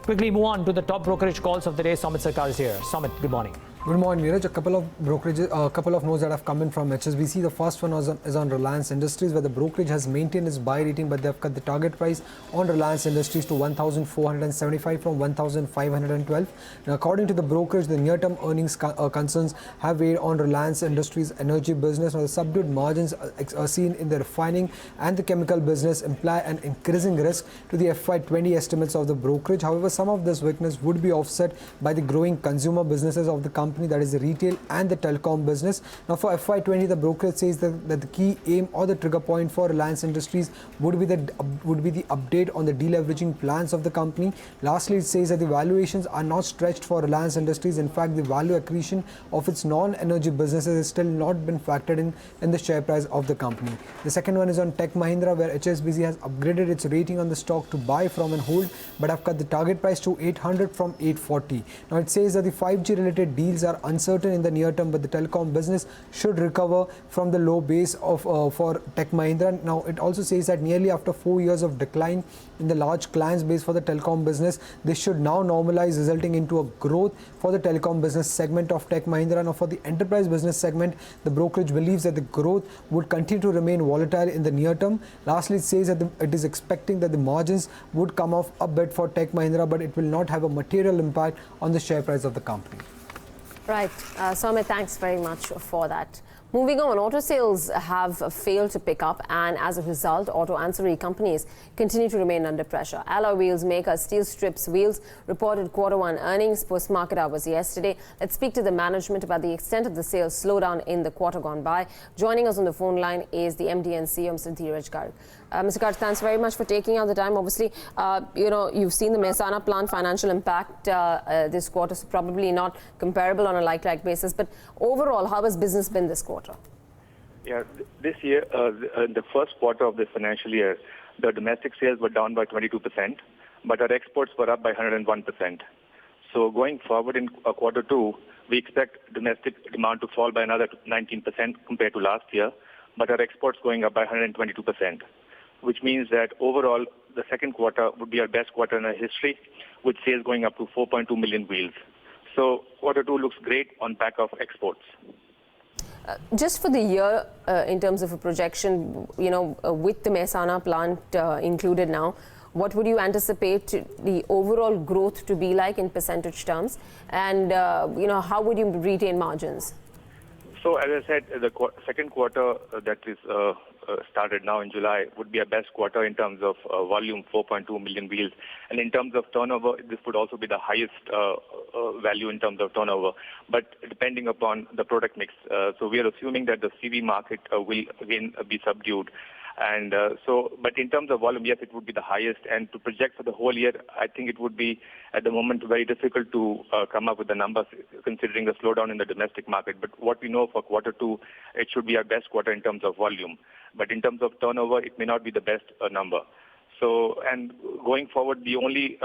Quickly move on to the top brokerage calls of the day. Amit Sarkar is here. Amit, good morning. Good morning, Mayuresh. A couple of notes that have come in from HSBC. The first one is on Reliance Industries, where the brokerage has maintained its buy rating, but they have cut the target price on Reliance Industries to 1,475 from 1,512. Now, according to the brokerage, the near-term earnings concerns have weighed on Reliance Industries' energy business. Now, the subdued margins are seen in the refining and the chemical business imply an increasing risk to the FY20 estimates of the brokerage. However, some of this weakness would be offset by the growing consumer businesses of the company, that is the retail and the telecom business. Now for FY20, the brokerage says that the key aim or the trigger point for Reliance Industries would be the update on the deleveraging plans of the company. Lastly, it says that the valuations are not stretched for Reliance Industries. In fact, the value accretion of its non-energy businesses has still not been factored in the share price of the company. The second one is on Tech Mahindra, where HSBC has upgraded its rating on the stock to buy from and hold, but have cut the target price to 800 from 840. Now it says that the 5G related deals are uncertain in the near term, but the telecom business should recover from the low base of for Tech Mahindra. Now it also says that nearly after 4 years of decline in the large clients base for the telecom business, this should now normalize, resulting into a growth for the telecom business segment of Tech Mahindra. Now for the enterprise business segment, the brokerage believes that the growth would continue to remain volatile in the near term. Lastly, it says that it is expecting that the margins would come off a bit for Tech Mahindra, but it will not have a material impact on the share price of the company. Right. Amit, thanks very much for that. Moving on, auto sales have failed to pick up, and as a result, auto ancillary companies continue to remain under pressure. Alloy wheels maker Steel Strips Wheels reported Q1 earnings post-market hours yesterday. Let's speak to the management about the extent of the sales slowdown in the quarter gone by. Joining us on the phone line is the MD and CEO, Mr. Dheeraj Garg. Mr. Garg, thanks very much for taking out the time. Obviously, you've seen the Mehsana plant financial impact this quarter, so probably not comparable on a like-like basis. But overall, how has business been this quarter? Yeah, this year, in the first quarter of this financial year, the domestic sales were down by 22%, but our exports were up by 101%. So going forward in quarter two, we expect domestic demand to fall by another 19% compared to last year, but our exports going up by 122%, which means that overall, the second quarter would be our best quarter in our history, with sales going up to 4.2 million wheels. So quarter two looks great on back of exports. Just for the year, in terms of a projection, with the Mehsana plant included now, what would you anticipate the overall growth to be like in percentage terms? And, how would you retain margins? So, as I said, the second quarter that is started now in July would be our best quarter in terms of volume, 4.2 million wheels. And in terms of turnover, this would also be the highest value in terms of turnover, but depending upon the product mix. So we are assuming that the CV market will again be subdued. And but in terms of volume, yes, it would be the highest. And to project for the whole year, I think it would be, at the moment, very difficult to come up with the numbers, considering the slowdown in the domestic market. But what we know for quarter two, it should be our best quarter in terms of volume. But in terms of turnover, it may not be the best number. So, and going forward, the only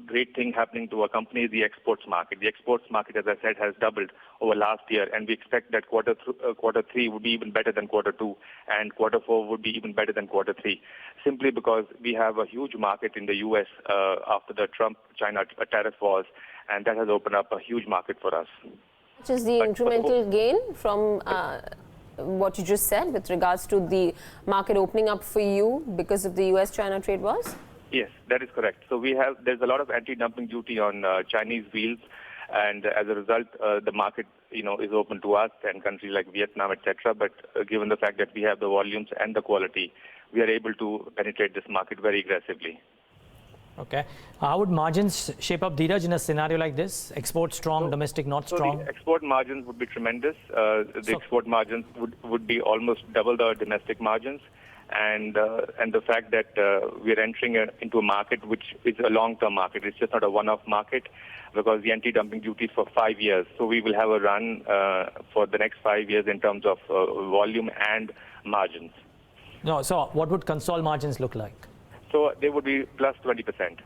great thing happening to our company is the exports market. The exports market, as I said, has doubled over last year, and we expect that quarter three would be even better than quarter two, and quarter four would be even better than quarter three, simply because we have a huge market in the U.S. After the Trump-China tariff wars, and that has opened up a huge market for us. Which is the incremental gain from what you just said with regards to the market opening up for you because of the US-China trade wars? Yes, that is correct. So there's a lot of anti-dumping duty on Chinese wheels, and as a result, the market, is open to us and countries like Vietnam, etc. But given the fact that we have the volumes and the quality, we are able to penetrate this market very aggressively. Okay. How would margins shape up, Dheeraj, in a scenario like this? Export strong, domestic not strong? So the export margins would be tremendous. Export margins would be almost double the domestic margins. And the fact that we are entering into a market which is a long-term market. It's just not a one-off market, because the anti-dumping duty is for 5 years. So we will have a run for the next 5 years in terms of volume and margins. No, so what would console margins look like? So they would be plus 20%.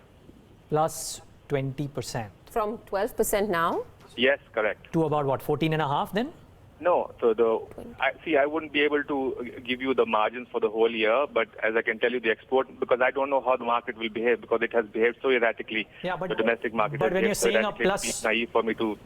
Plus 20%. From 12% now? Yes, correct. To about what, 14.5 then? No, so I wouldn't be able to give you the margins for the whole year, but as I can tell you the export, because I don't know how the market will behave because it has behaved so erratically. Yeah, but the domestic market but has when you're behaved so saying a erratically, plus, it's naive for me to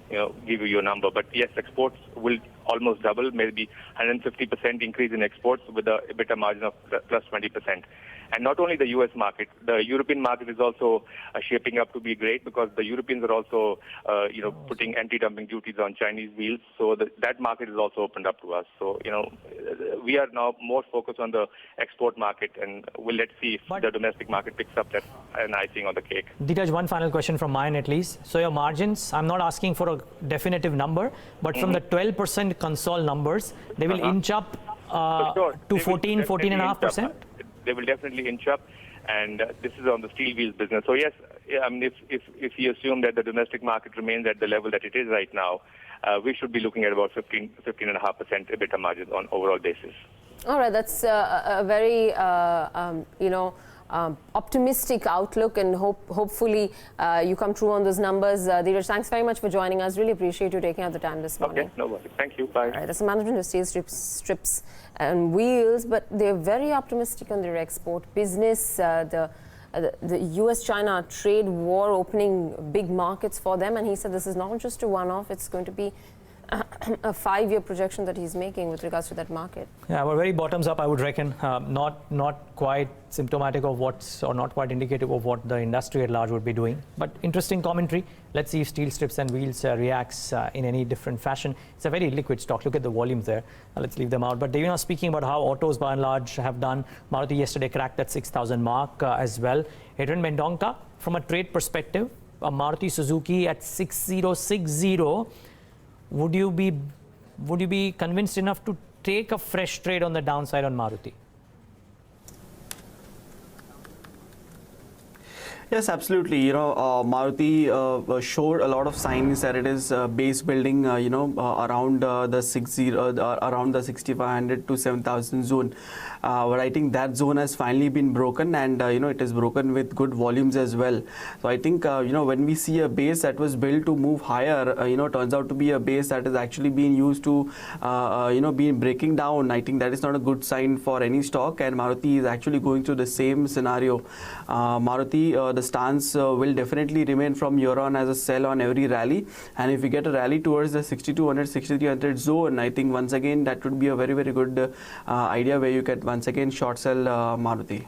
give you a number. But yes, exports will almost double, maybe 150% increase in exports with a EBITDA margin of plus 20%. And not only the U.S. market, the European market is also shaping up to be great because the Europeans are also, putting anti-dumping duties on Chinese wheels. So that market is also opened up to us. So, we are now more focused on the export market, and let's see if the domestic market picks up. That's an icing on the cake. Dheeraj, one final question from mine at least. So your margins, I'm not asking for a definitive number, but from the 12% consol numbers, they will inch up to 14.5%? They will definitely inch up, and this is on the steel wheels business. So yes, I mean, if you assume that the domestic market remains at the level that it is right now, we should be looking at about 15.5% EBITDA margins on overall basis. All right, that's a very optimistic outlook, and hopefully you come true on those numbers. Dheeraj, thanks very much for joining us. Really appreciate you taking out the time this morning. Okay, no worries. Thank you. Bye. All right, that's the management of steel strips and wheels, but they're very optimistic on their export business. The US-China trade war opening big markets for them, and he said this is not just a one-off, it's going to be a 5-year projection that he's making with regards to that market. Yeah, well, very bottoms up, I would reckon. Not quite symptomatic of or not quite indicative of what the industry at large would be doing. But interesting commentary. Let's see if steel strips and wheels reacts in any different fashion. It's a very liquid stock. Look at the volumes there. Let's leave them out. But speaking about how autos by and large have done, Maruti yesterday cracked that 6,000 mark as well. Hadrien, Mendonca, from a trade perspective, Maruti Suzuki at 6060. Would you be convinced enough to take a fresh trade on the downside on Maruti? Yes, absolutely. Maruti showed a lot of signs that it is base building, around the 6,500 to 7,000 zone. But I think that zone has finally been broken, and it is broken with good volumes as well. So I think when we see a base that was built to move higher, turns out to be a base that is actually being used to being breaking down. I think that is not a good sign for any stock, and Maruti is actually going through the same scenario. Maruti, the stance will definitely remain from here on as a sell on every rally, and if we get a rally towards the 6,200, 6,300 zone, I think once again that would be a very, very good idea where you can once again short sell Maruti.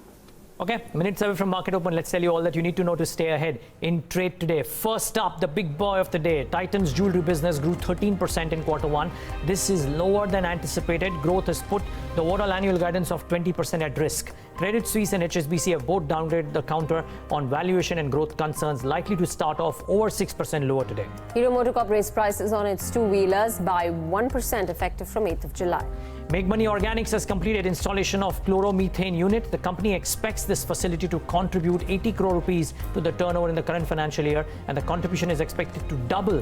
Okay, minutes away from market open. Let's tell you all that you need to know to stay ahead in trade today. First up, the big boy of the day. Titan's jewelry business grew 13% in Q1. This is lower than anticipated. Growth has put the overall annual guidance of 20% at risk. Credit Suisse and HSBC have both downgraded the counter on valuation and growth concerns, likely to start off over 6% lower today. Hero MotoCorp raised prices on its two-wheelers by 1% effective from 8th of July. Make Money Organics has completed installation of chloromethane unit. The company expects this facility to contribute 80 crore rupees to the turnover in the current financial year, and the contribution is expected to double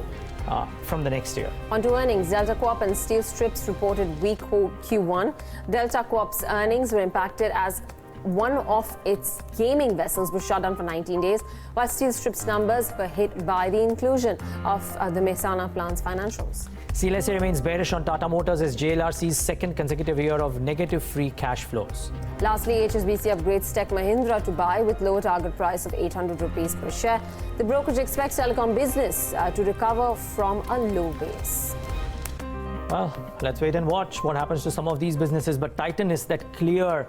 from the next year. On to earnings, Delta Corp and Steel Strips reported weak Q1. Delta Corp's earnings were impacted as one of its gaming vessels was shut down for 19 days, while Steel Strips numbers were hit by the inclusion of the Mehsana plant's financials. CLSA remains bearish on Tata Motors as JLR sees second consecutive year of negative free cash flows. Lastly, HSBC upgrades Tech Mahindra to buy with lower target price of 800 rupees per share. The brokerage expects telecom business to recover from a low base. Well, let's wait and watch what happens to some of these businesses, but Titan is that clear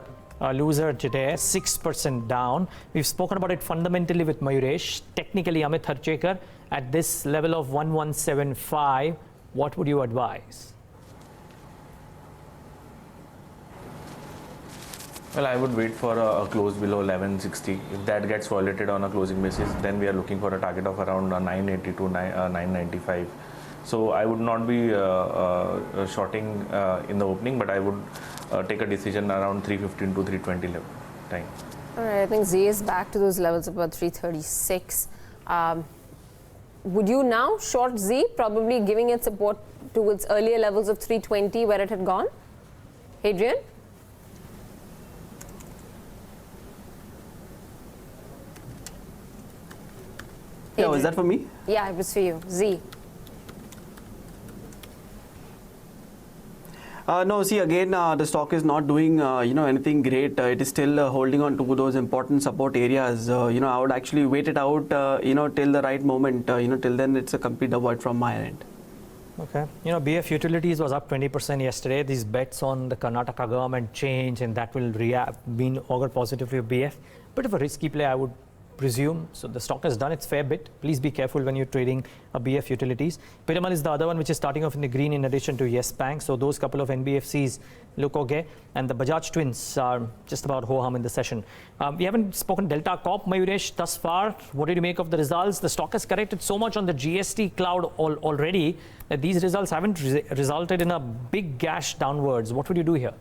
loser today, 6% down. We've spoken about it fundamentally with Mayuresh. Technically, Amit Harchekar at this level of 1175. What would you advise? Well, I would wait for a close below 1160. If that gets violated on a closing basis, then we are looking for a target of around 980 to 995. So I would not be shorting in the opening, but I would take a decision around 315 to 320 level time. All right, I think Z is back to those levels of about 336. Would you now short Z, probably giving it support to its earlier levels of 320 where it had gone? Hadrien? Yeah, was that for me? Yeah, it was for you. Z. No, see again, the stock is not doing anything great. It is still holding on to those important support areas. I would actually wait it out till the right moment. Till then it's a complete avoid from my end. Okay. BF Utilities was up 20% yesterday. These bets on the Karnataka government change and that will been augur positively for BF. Bit of a risky play, I would presume. So the stock has done its fair bit. Please be careful when you're trading a BF Utilities. Piramal is the other one which is starting off in the green in addition to Yes Bank. So those couple of NBFCs look okay. And the Bajaj Twins are just about ho-hum in the session. We haven't spoken Delta Corp, Mayuresh, thus far. What did you make of the results? The stock has corrected so much on the GST cloud already that these results haven't resulted in a big gash downwards. What would you do here?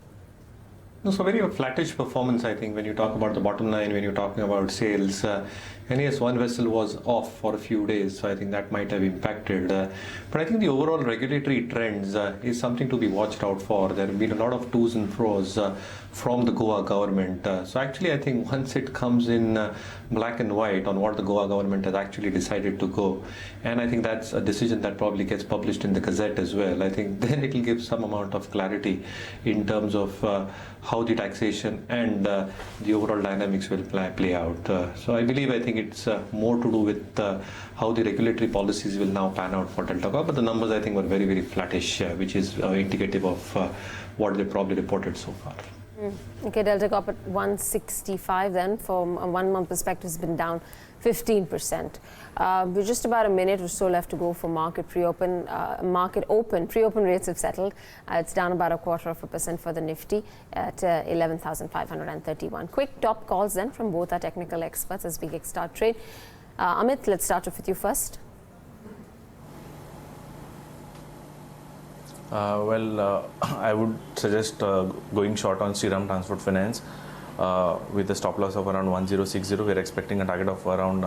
No, so very flattish performance, I think, when you talk about the bottom line, when you're talking about sales. And yes, one vessel was off for a few days, so I think that might have impacted. But I think the overall regulatory trends is something to be watched out for. There have been a lot of to's and fro's from the Goa government. So actually, I think once it comes in black and white on what the Goa government has actually decided to go, and I think that's a decision that probably gets published in the Gazette as well. I think then it will give some amount of clarity in terms of how the taxation and the overall dynamics will play out. So I think it's more to do with how the regulatory policies will now pan out for Delta Corp. But the numbers, I think, were very, very flattish, which is indicative of what they probably reported so far. Okay, Delta Corp at 165 then, from a 1 month perspective, has been down 15%. We're just about a minute or so left to go for market pre-open. Pre-open rates have settled. It's down about 0.25% for the Nifty at 11,531. Quick top calls then from both our technical experts as we get start trade. Amit, let's start off with you first. I would suggest going short on Shriram Transport Finance with a stop loss of around 1060. We're expecting a target of around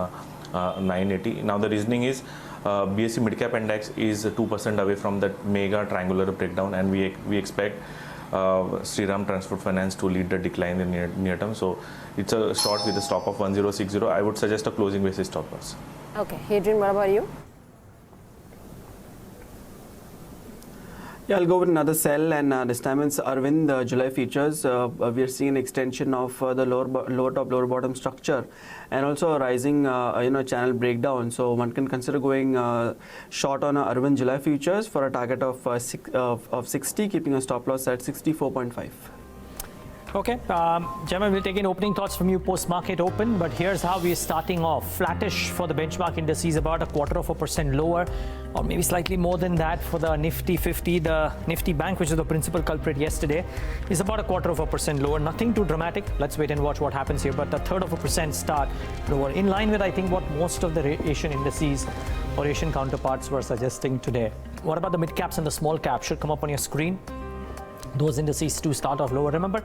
980. Now the reasoning is BSE Midcap Index is 2% away from that mega triangular breakdown, and we expect Shriram Transport Finance to lead the decline in the near term. So it's a short with a stop of 1060. I would suggest a closing basis stop loss. Okay, Hadrien, what about you? Yeah, I'll go with another sell, and this time it's Arvind July futures. We are seeing an extension of the lower top, lower bottom structure, and also a rising channel breakdown. So one can consider going short on Arvind July futures for a target of 60, keeping a stop loss at 64.5. Okay, Gemma, we'll take in opening thoughts from you post-market open, but here's how we're starting off. Flattish for the benchmark indices, about 0.25% lower, or maybe slightly more than that for the Nifty 50. The Nifty Bank, which is the principal culprit yesterday, is about 0.25% lower. Nothing too dramatic. Let's wait and watch what happens here, but 0.33% start lower, in line with, I think, what most of the Asian indices or Asian counterparts were suggesting today. What about the mid caps and the small caps? Should come up on your screen. Those indices to start off lower. Remember,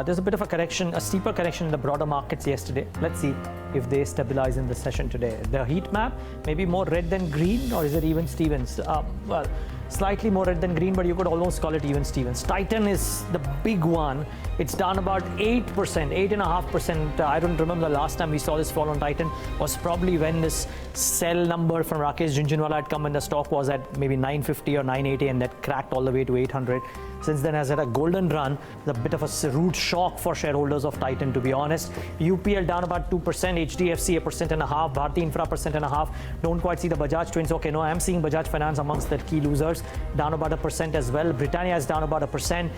there's a bit of a correction, a steeper correction in the broader markets yesterday. Let's see if they stabilize in the session today. The heat map, maybe more red than green, or is it even Stevens? Well, slightly more red than green, but you could almost call it even Stevens. Titan is the big one. It's down about 8%, 8.5%. I don't remember the last time we saw this fall on Titan. Was probably when this sell number from Rakesh Jhunjhunwala had come and the stock was at maybe 950 or 980, and that cracked all the way to 800. Since then has had a golden run. It's a bit of a rude shock for shareholders of Titan, to be honest. UPL down about 2%, HDFC 1.5%, Bharti Infra 1.5%. Don't quite see the Bajaj Twins. Okay, no, I'm seeing Bajaj Finance amongst the key losers, down about 1% as well. Britannia is down about 1%.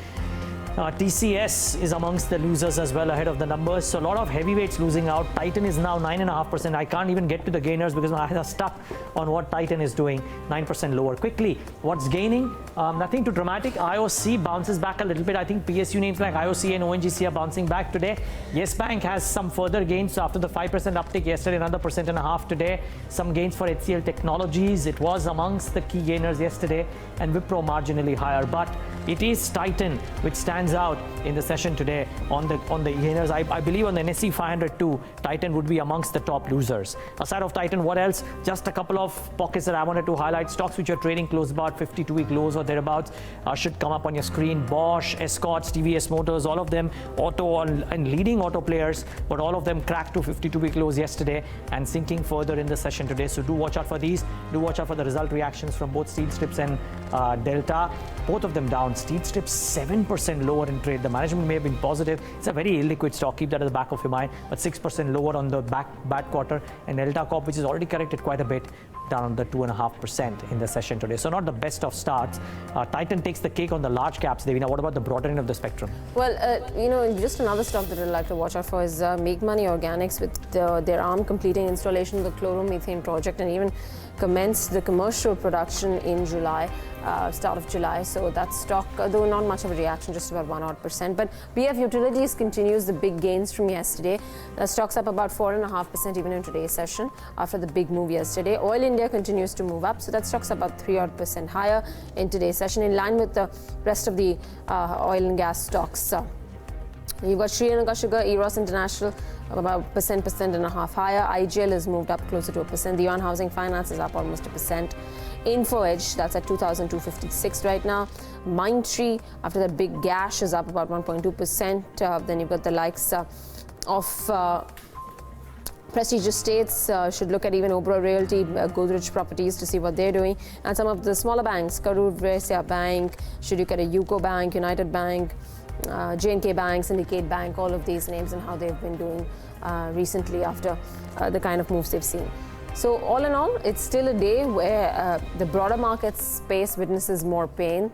TCS is amongst the losers as well, ahead of the numbers. So a lot of heavyweights losing out. Titan is now 9.5%. I can't even get to the gainers because my eyes are stuck on what Titan is doing. 9% lower. Quickly, what's gaining? Nothing too dramatic. IOC bounces back a little bit. I think PSU names like IOC and ONGC are bouncing back today. Yes Bank has some further gains. So after the 5% uptick yesterday, another 1.5% today. Some gains for HCL Technologies. It was amongst the key gainers yesterday, and Wipro marginally higher. But it is Titan which stands out in the session today on the gainers. I believe on the NSE 500 too, Titan would be amongst the top losers. Aside of Titan, what else? Just a couple of pockets that I wanted to highlight. Stocks which are trading close about 52-week lows or thereabouts should come up on your screen. Bosch, Escorts, TVS Motors, all of them auto and leading auto players, but all of them cracked to 52-week lows yesterday and sinking further in the session today. So do watch out for these. Do watch out for the result reactions from both Steel Strips and Delta. Both of them down announced. It dipped 7% lower in trade. The management may have been positive. It's a very illiquid stock. Keep that at the back of your mind. But 6% lower on the bad quarter. And Delta Corp, which is already corrected quite a bit, down on the 2.5% in the session today. So not the best of starts. Titan takes the cake on the large caps. Devina, what about the broader end of the spectrum? Well, just another stock that I'd like to watch out for is Make Money Organics, with their arm completing installation of the chloromethane project and even commenced the commercial production in July, start of July. So that stock, though not much of a reaction, just about 1% But BF Utilities continues the big gains from yesterday. The stock's up about 4.5% even in today's session after the big move yesterday. Oil India continues to move up, so that stock's about 3% higher in today's session, in line with the rest of the oil and gas stocks. You've got Sri Lanka Sugar, Eros International, about 1.5% higher. IGL has moved up closer to 1%. The Yuan Housing Finance is up almost 1%. InfoEdge, that's at 2,256 right now. Mindtree, after that big gash, is up about 1.2%. Then you've got the likes of Prestige Estates, should look at even Oberoi Realty, Godrej Properties to see what they're doing. And some of the smaller banks, Karur Vysya Bank, should look at a UCO Bank, United Bank, J&K Bank, Syndicate Bank, all of these names and how they've been doing recently after the kind of moves they've seen. So all in all, it's still a day where the broader market space witnesses more pain.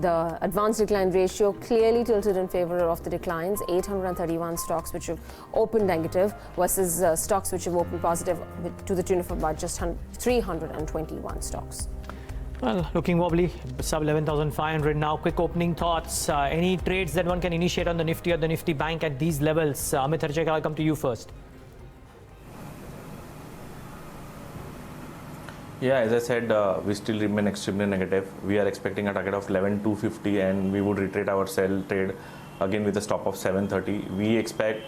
The advanced decline ratio clearly tilted in favor of the declines. 831 stocks which have opened negative versus stocks which have opened positive to the tune of about just 321 stocks. Well, looking wobbly, sub 11,500 now. Quick opening thoughts. Any trades that one can initiate on the Nifty or the Nifty Bank at these levels? Amit, Harchekar, I'll come to you first. Yeah, as I said, we still remain extremely negative. We are expecting a target of 11,250 and we would retrade our sell trade again with a stop of 730. We expect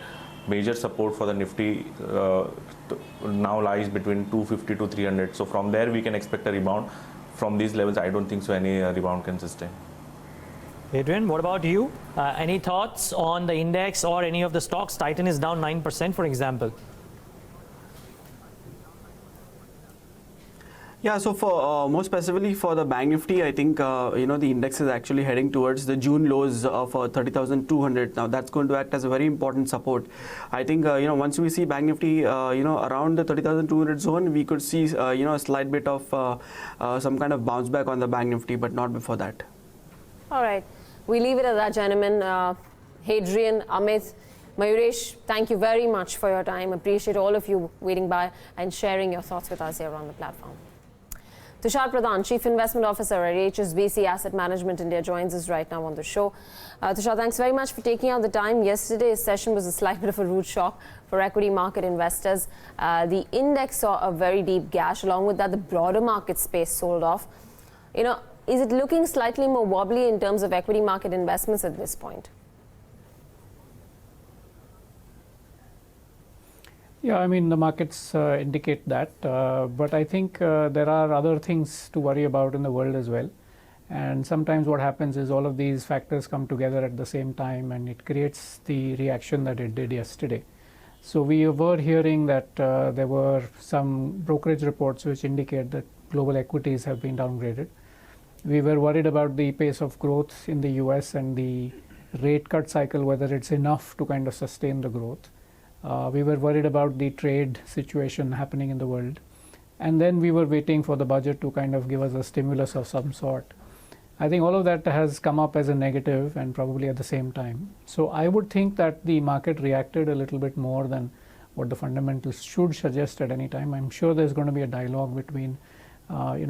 major support for the Nifty now lies between 250 to 300. So from there we can expect a rebound. From these levels, I don't think so any rebound can sustain. Hadrien, what about you? Any thoughts on the index or any of the stocks? Titan is down 9%, for example. Yeah, so for more specifically for the Bank Nifty, I think the index is actually heading towards the June lows of 30,200. Now that's going to act as a very important support. I think once we see Bank Nifty around the 30,200 zone, we could see a slight bit of some kind of bounce back on the Bank Nifty, but not before that. All right, we leave it at that, gentlemen. Hadrien, Amit, Mayuresh, thank you very much for your time. Appreciate all of you waiting by and sharing your thoughts with us here on the platform. Tushar Pradhan, Chief Investment Officer at HSBC Asset Management India, joins us right now on the show. Tushar, thanks very much for taking out the time. Yesterday's session was a slight bit of a rude shock for equity market investors. The index saw a very deep gash. Along with that, the broader market space sold off. Is it looking slightly more wobbly in terms of equity market investments at this point? Yeah, I mean, the markets indicate that, but I think there are other things to worry about in the world as well. And sometimes what happens is all of these factors come together at the same time and it creates the reaction that it did yesterday. So we were hearing that there were some brokerage reports which indicate that global equities have been downgraded. We were worried about the pace of growth in the US and the rate cut cycle, whether it's enough to kind of sustain the growth. We were worried about the trade situation happening in the world. And then we were waiting for the budget to kind of give us a stimulus of some sort. I think all of that has come up as a negative and probably at the same time. So I would think that the market reacted a little bit more than what the fundamentals should suggest at any time. I'm sure there's going to be a dialogue between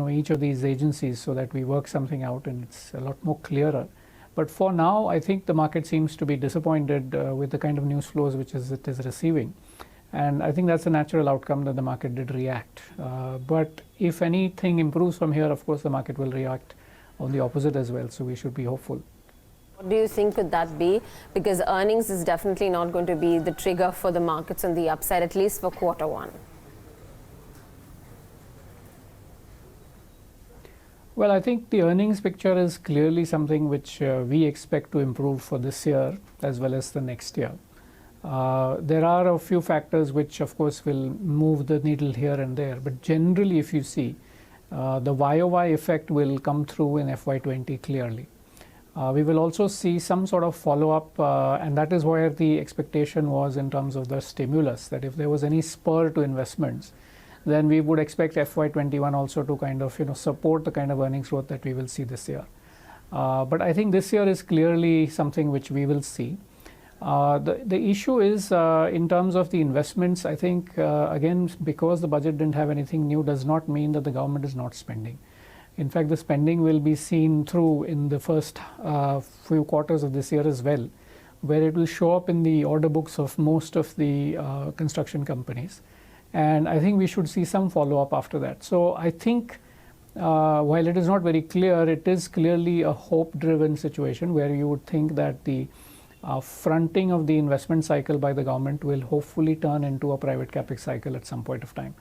each of these agencies so that we work something out and it's a lot more clearer. But for now, I think the market seems to be disappointed with the kind of news flows which it is receiving. And I think that's a natural outcome that the market did react. But if anything improves from here, of course, the market will react on the opposite as well. So we should be hopeful. What do you think could that be? Because earnings is definitely not going to be the trigger for the markets on the upside, at least for Q1. Well, I think the earnings picture is clearly something which we expect to improve for this year as well as the next year. There are a few factors which, of course, will move the needle here and there. But generally, if you see, the YOY effect will come through in FY20 clearly. We will also see some sort of follow-up, and that is where the expectation was in terms of the stimulus, that if there was any spur to investments, then we would expect FY21 also to kind of support the kind of earnings growth that we will see this year. But I think this year is clearly something which we will see. The issue is in terms of the investments, I think again, because the budget didn't have anything new does not mean that the government is not spending. In fact, the spending will be seen through in the first few quarters of this year as well, where it will show up in the order books of most of the construction companies. And I think we should see some follow-up after that. So I think while it is not very clear, it is clearly a hope-driven situation where you would think that the fronting of the investment cycle by the government will hopefully turn into a private capex cycle at some point of time.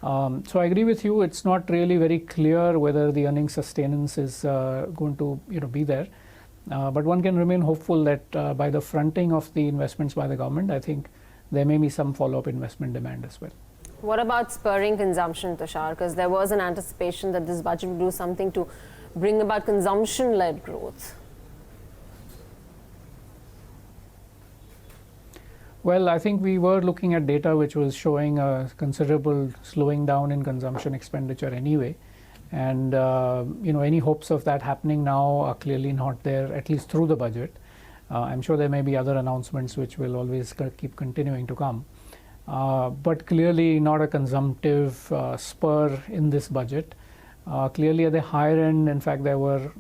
So I agree with you. It's not really very clear whether the earnings sustenance is going to be there. But one can remain hopeful that by the fronting of the investments by the government, I think there may be some follow-up investment demand as well. What about spurring consumption, Tushar? Because there was an anticipation that this budget would do something to bring about consumption-led growth. Well, I think we were looking at data which was showing a considerable slowing down in consumption expenditure anyway. And, any hopes of that happening now are clearly not there, at least through the budget. I'm sure there may be other announcements which will always keep continuing to come. But clearly not a consumptive spur in this budget. Clearly at the higher end, in fact, there were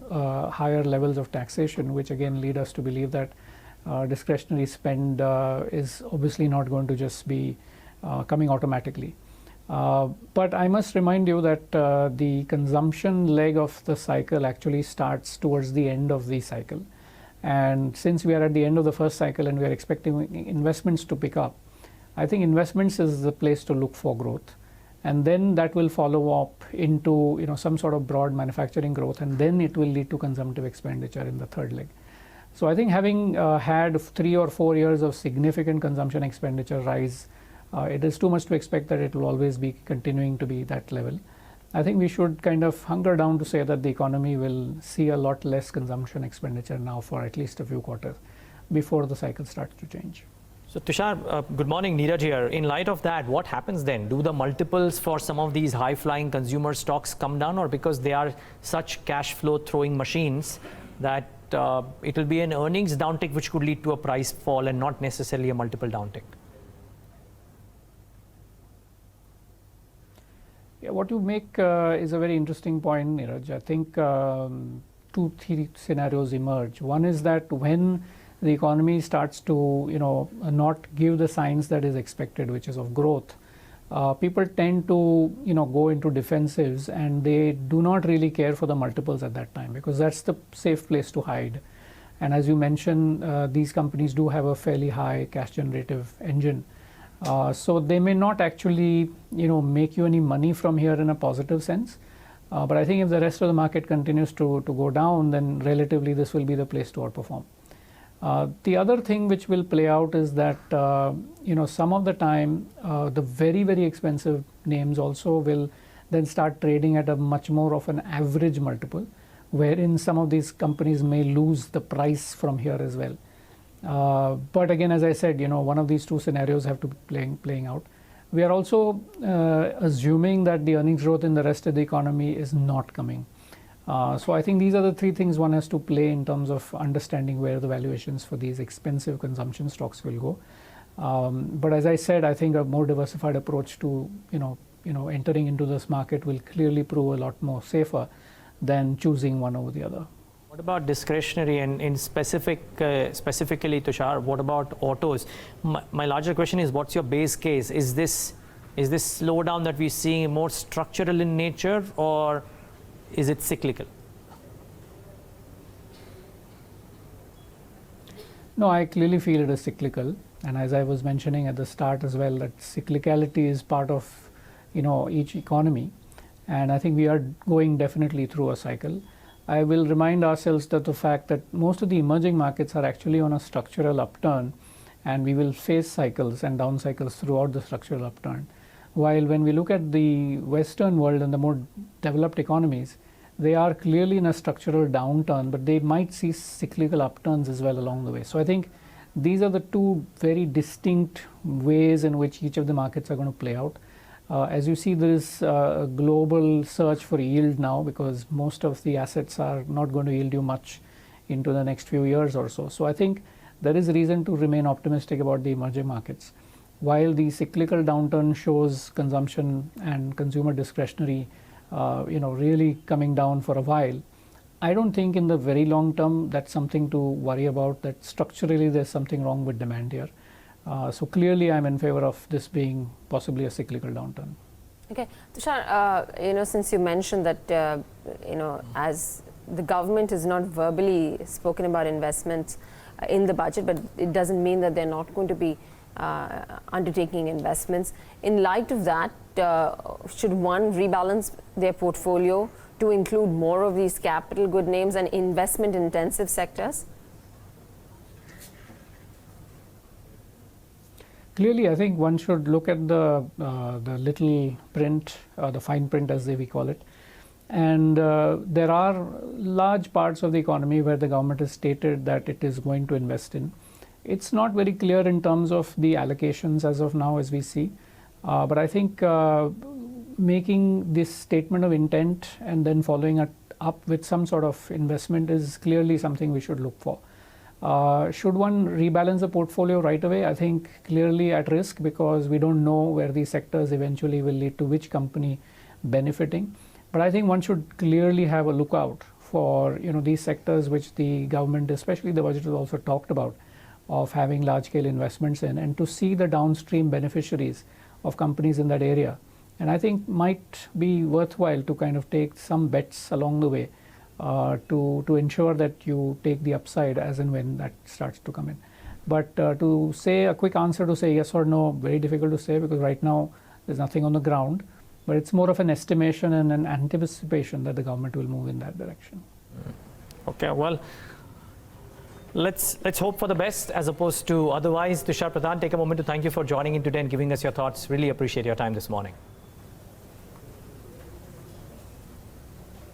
higher levels of taxation, which again lead us to believe that discretionary spend is obviously not going to just be coming automatically. But I must remind you that the consumption leg of the cycle actually starts towards the end of the cycle. And since we are at the end of the first cycle and we are expecting investments to pick up, I think investments is the place to look for growth. And then that will follow up into some sort of broad manufacturing growth, and then it will lead to consumptive expenditure in the third leg. So I think having had 3 or 4 years of significant consumption expenditure rise, it is too much to expect that it will always be continuing to be that level. I think we should kind of hunker down to say that the economy will see a lot less consumption expenditure now for at least a few quarters before the cycle starts to change. So Tushar, good morning, Dheeraj here. In light of that, what happens then? Do the multiples for some of these high-flying consumer stocks come down, or because they are such cash flow throwing machines that it will be an earnings downtick which could lead to a price fall and not necessarily a multiple downtick? Yeah, what you make is a very interesting point, Dheeraj. I think 2-3 scenarios emerge. One is that when the economy starts to not give the signs that is expected, which is of growth, people tend to go into defensives, and they do not really care for the multiples at that time, because that's the safe place to hide. And as you mentioned, these companies do have a fairly high cash generative engine, so they may not actually make you any money from here in a positive sense, but I think if the rest of the market continues to go down, then relatively this will be the place to outperform. The other thing which will play out is that some of the time the very, very expensive names also will then start trading at a much more of an average multiple, wherein some of these companies may lose the price from here as well. But again, as I said, one of these two scenarios have to be playing out. We are also assuming that the earnings growth in the rest of the economy is not coming. So I think these are the three things one has to play in terms of understanding where the valuations for these expensive consumption stocks will go. But as I said, I think a more diversified approach to entering into this market will clearly prove a lot more safer than choosing one over the other. What about discretionary, and in specifically, Tushar, what about autos? My larger question is, what's your base case? Is this slowdown that we're seeing more structural in nature, or is it cyclical? No, I clearly feel it is cyclical. And as I was mentioning at the start as well, that cyclicality is part of each economy. And I think we are going definitely through a cycle. I will remind ourselves that the fact that most of the emerging markets are actually on a structural upturn, and we will face cycles and down cycles throughout the structural upturn. While when we look at the Western world and the more developed economies, they are clearly in a structural downturn, but they might see cyclical upturns as well along the way. So I think these are the two very distinct ways in which each of the markets are going to play out. As you see, there is a global search for yield now because most of the assets are not going to yield you much into the next few years or so. So I think there is reason to remain optimistic about the emerging markets. While the cyclical downturn shows consumption and consumer discretionary, really coming down for a while, I don't think in the very long term that's something to worry about, that structurally there's something wrong with demand here. So clearly I'm in favor of this being possibly a cyclical downturn. Okay, Tushar, since you mentioned that, as the government has not verbally spoken about investments in the budget, but it doesn't mean that they're not going to be undertaking investments. In light of that, should one rebalance their portfolio to include more of these capital good names and investment intensive sectors? Clearly, I think one should look at the little print, the fine print as we call it. And there are large parts of the economy where the government has stated that it is going to invest in. It's not very clear in terms of the allocations as of now as we see. But I think making this statement of intent and then following it up with some sort of investment is clearly something we should look for. Should one rebalance the portfolio right away? I think clearly at risk because we don't know where these sectors eventually will lead to which company benefiting. But I think one should clearly have a lookout for these sectors which the government, especially the budget, has also talked about of having large-scale investments in, and to see the downstream beneficiaries of companies in that area. And I think might be worthwhile to kind of take some bets along the way to ensure that you take the upside as and when that starts to come in. But to say a quick answer to say yes or no, very difficult to say because right now there's nothing on the ground. But it's more of an estimation and an anticipation that the government will move in that direction. Okay, well, let's hope for the best as opposed to otherwise. Tushar Pradhan, take a moment to thank you for joining in today and giving us your thoughts. Really appreciate your time this morning.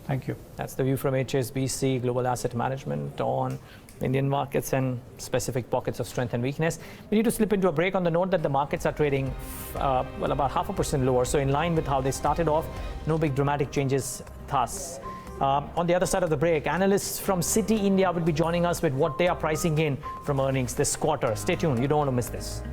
Thank you. That's the view from HSBC Global Asset Management on Indian markets and specific pockets of strength and weakness. We need to slip into a break on the note that the markets are trading about 0.5% lower. So in line with how they started off, no big dramatic changes thus. On the other side of the break, analysts from Citi India will be joining us with what they are pricing in from earnings this quarter. Stay tuned, you don't want to miss this.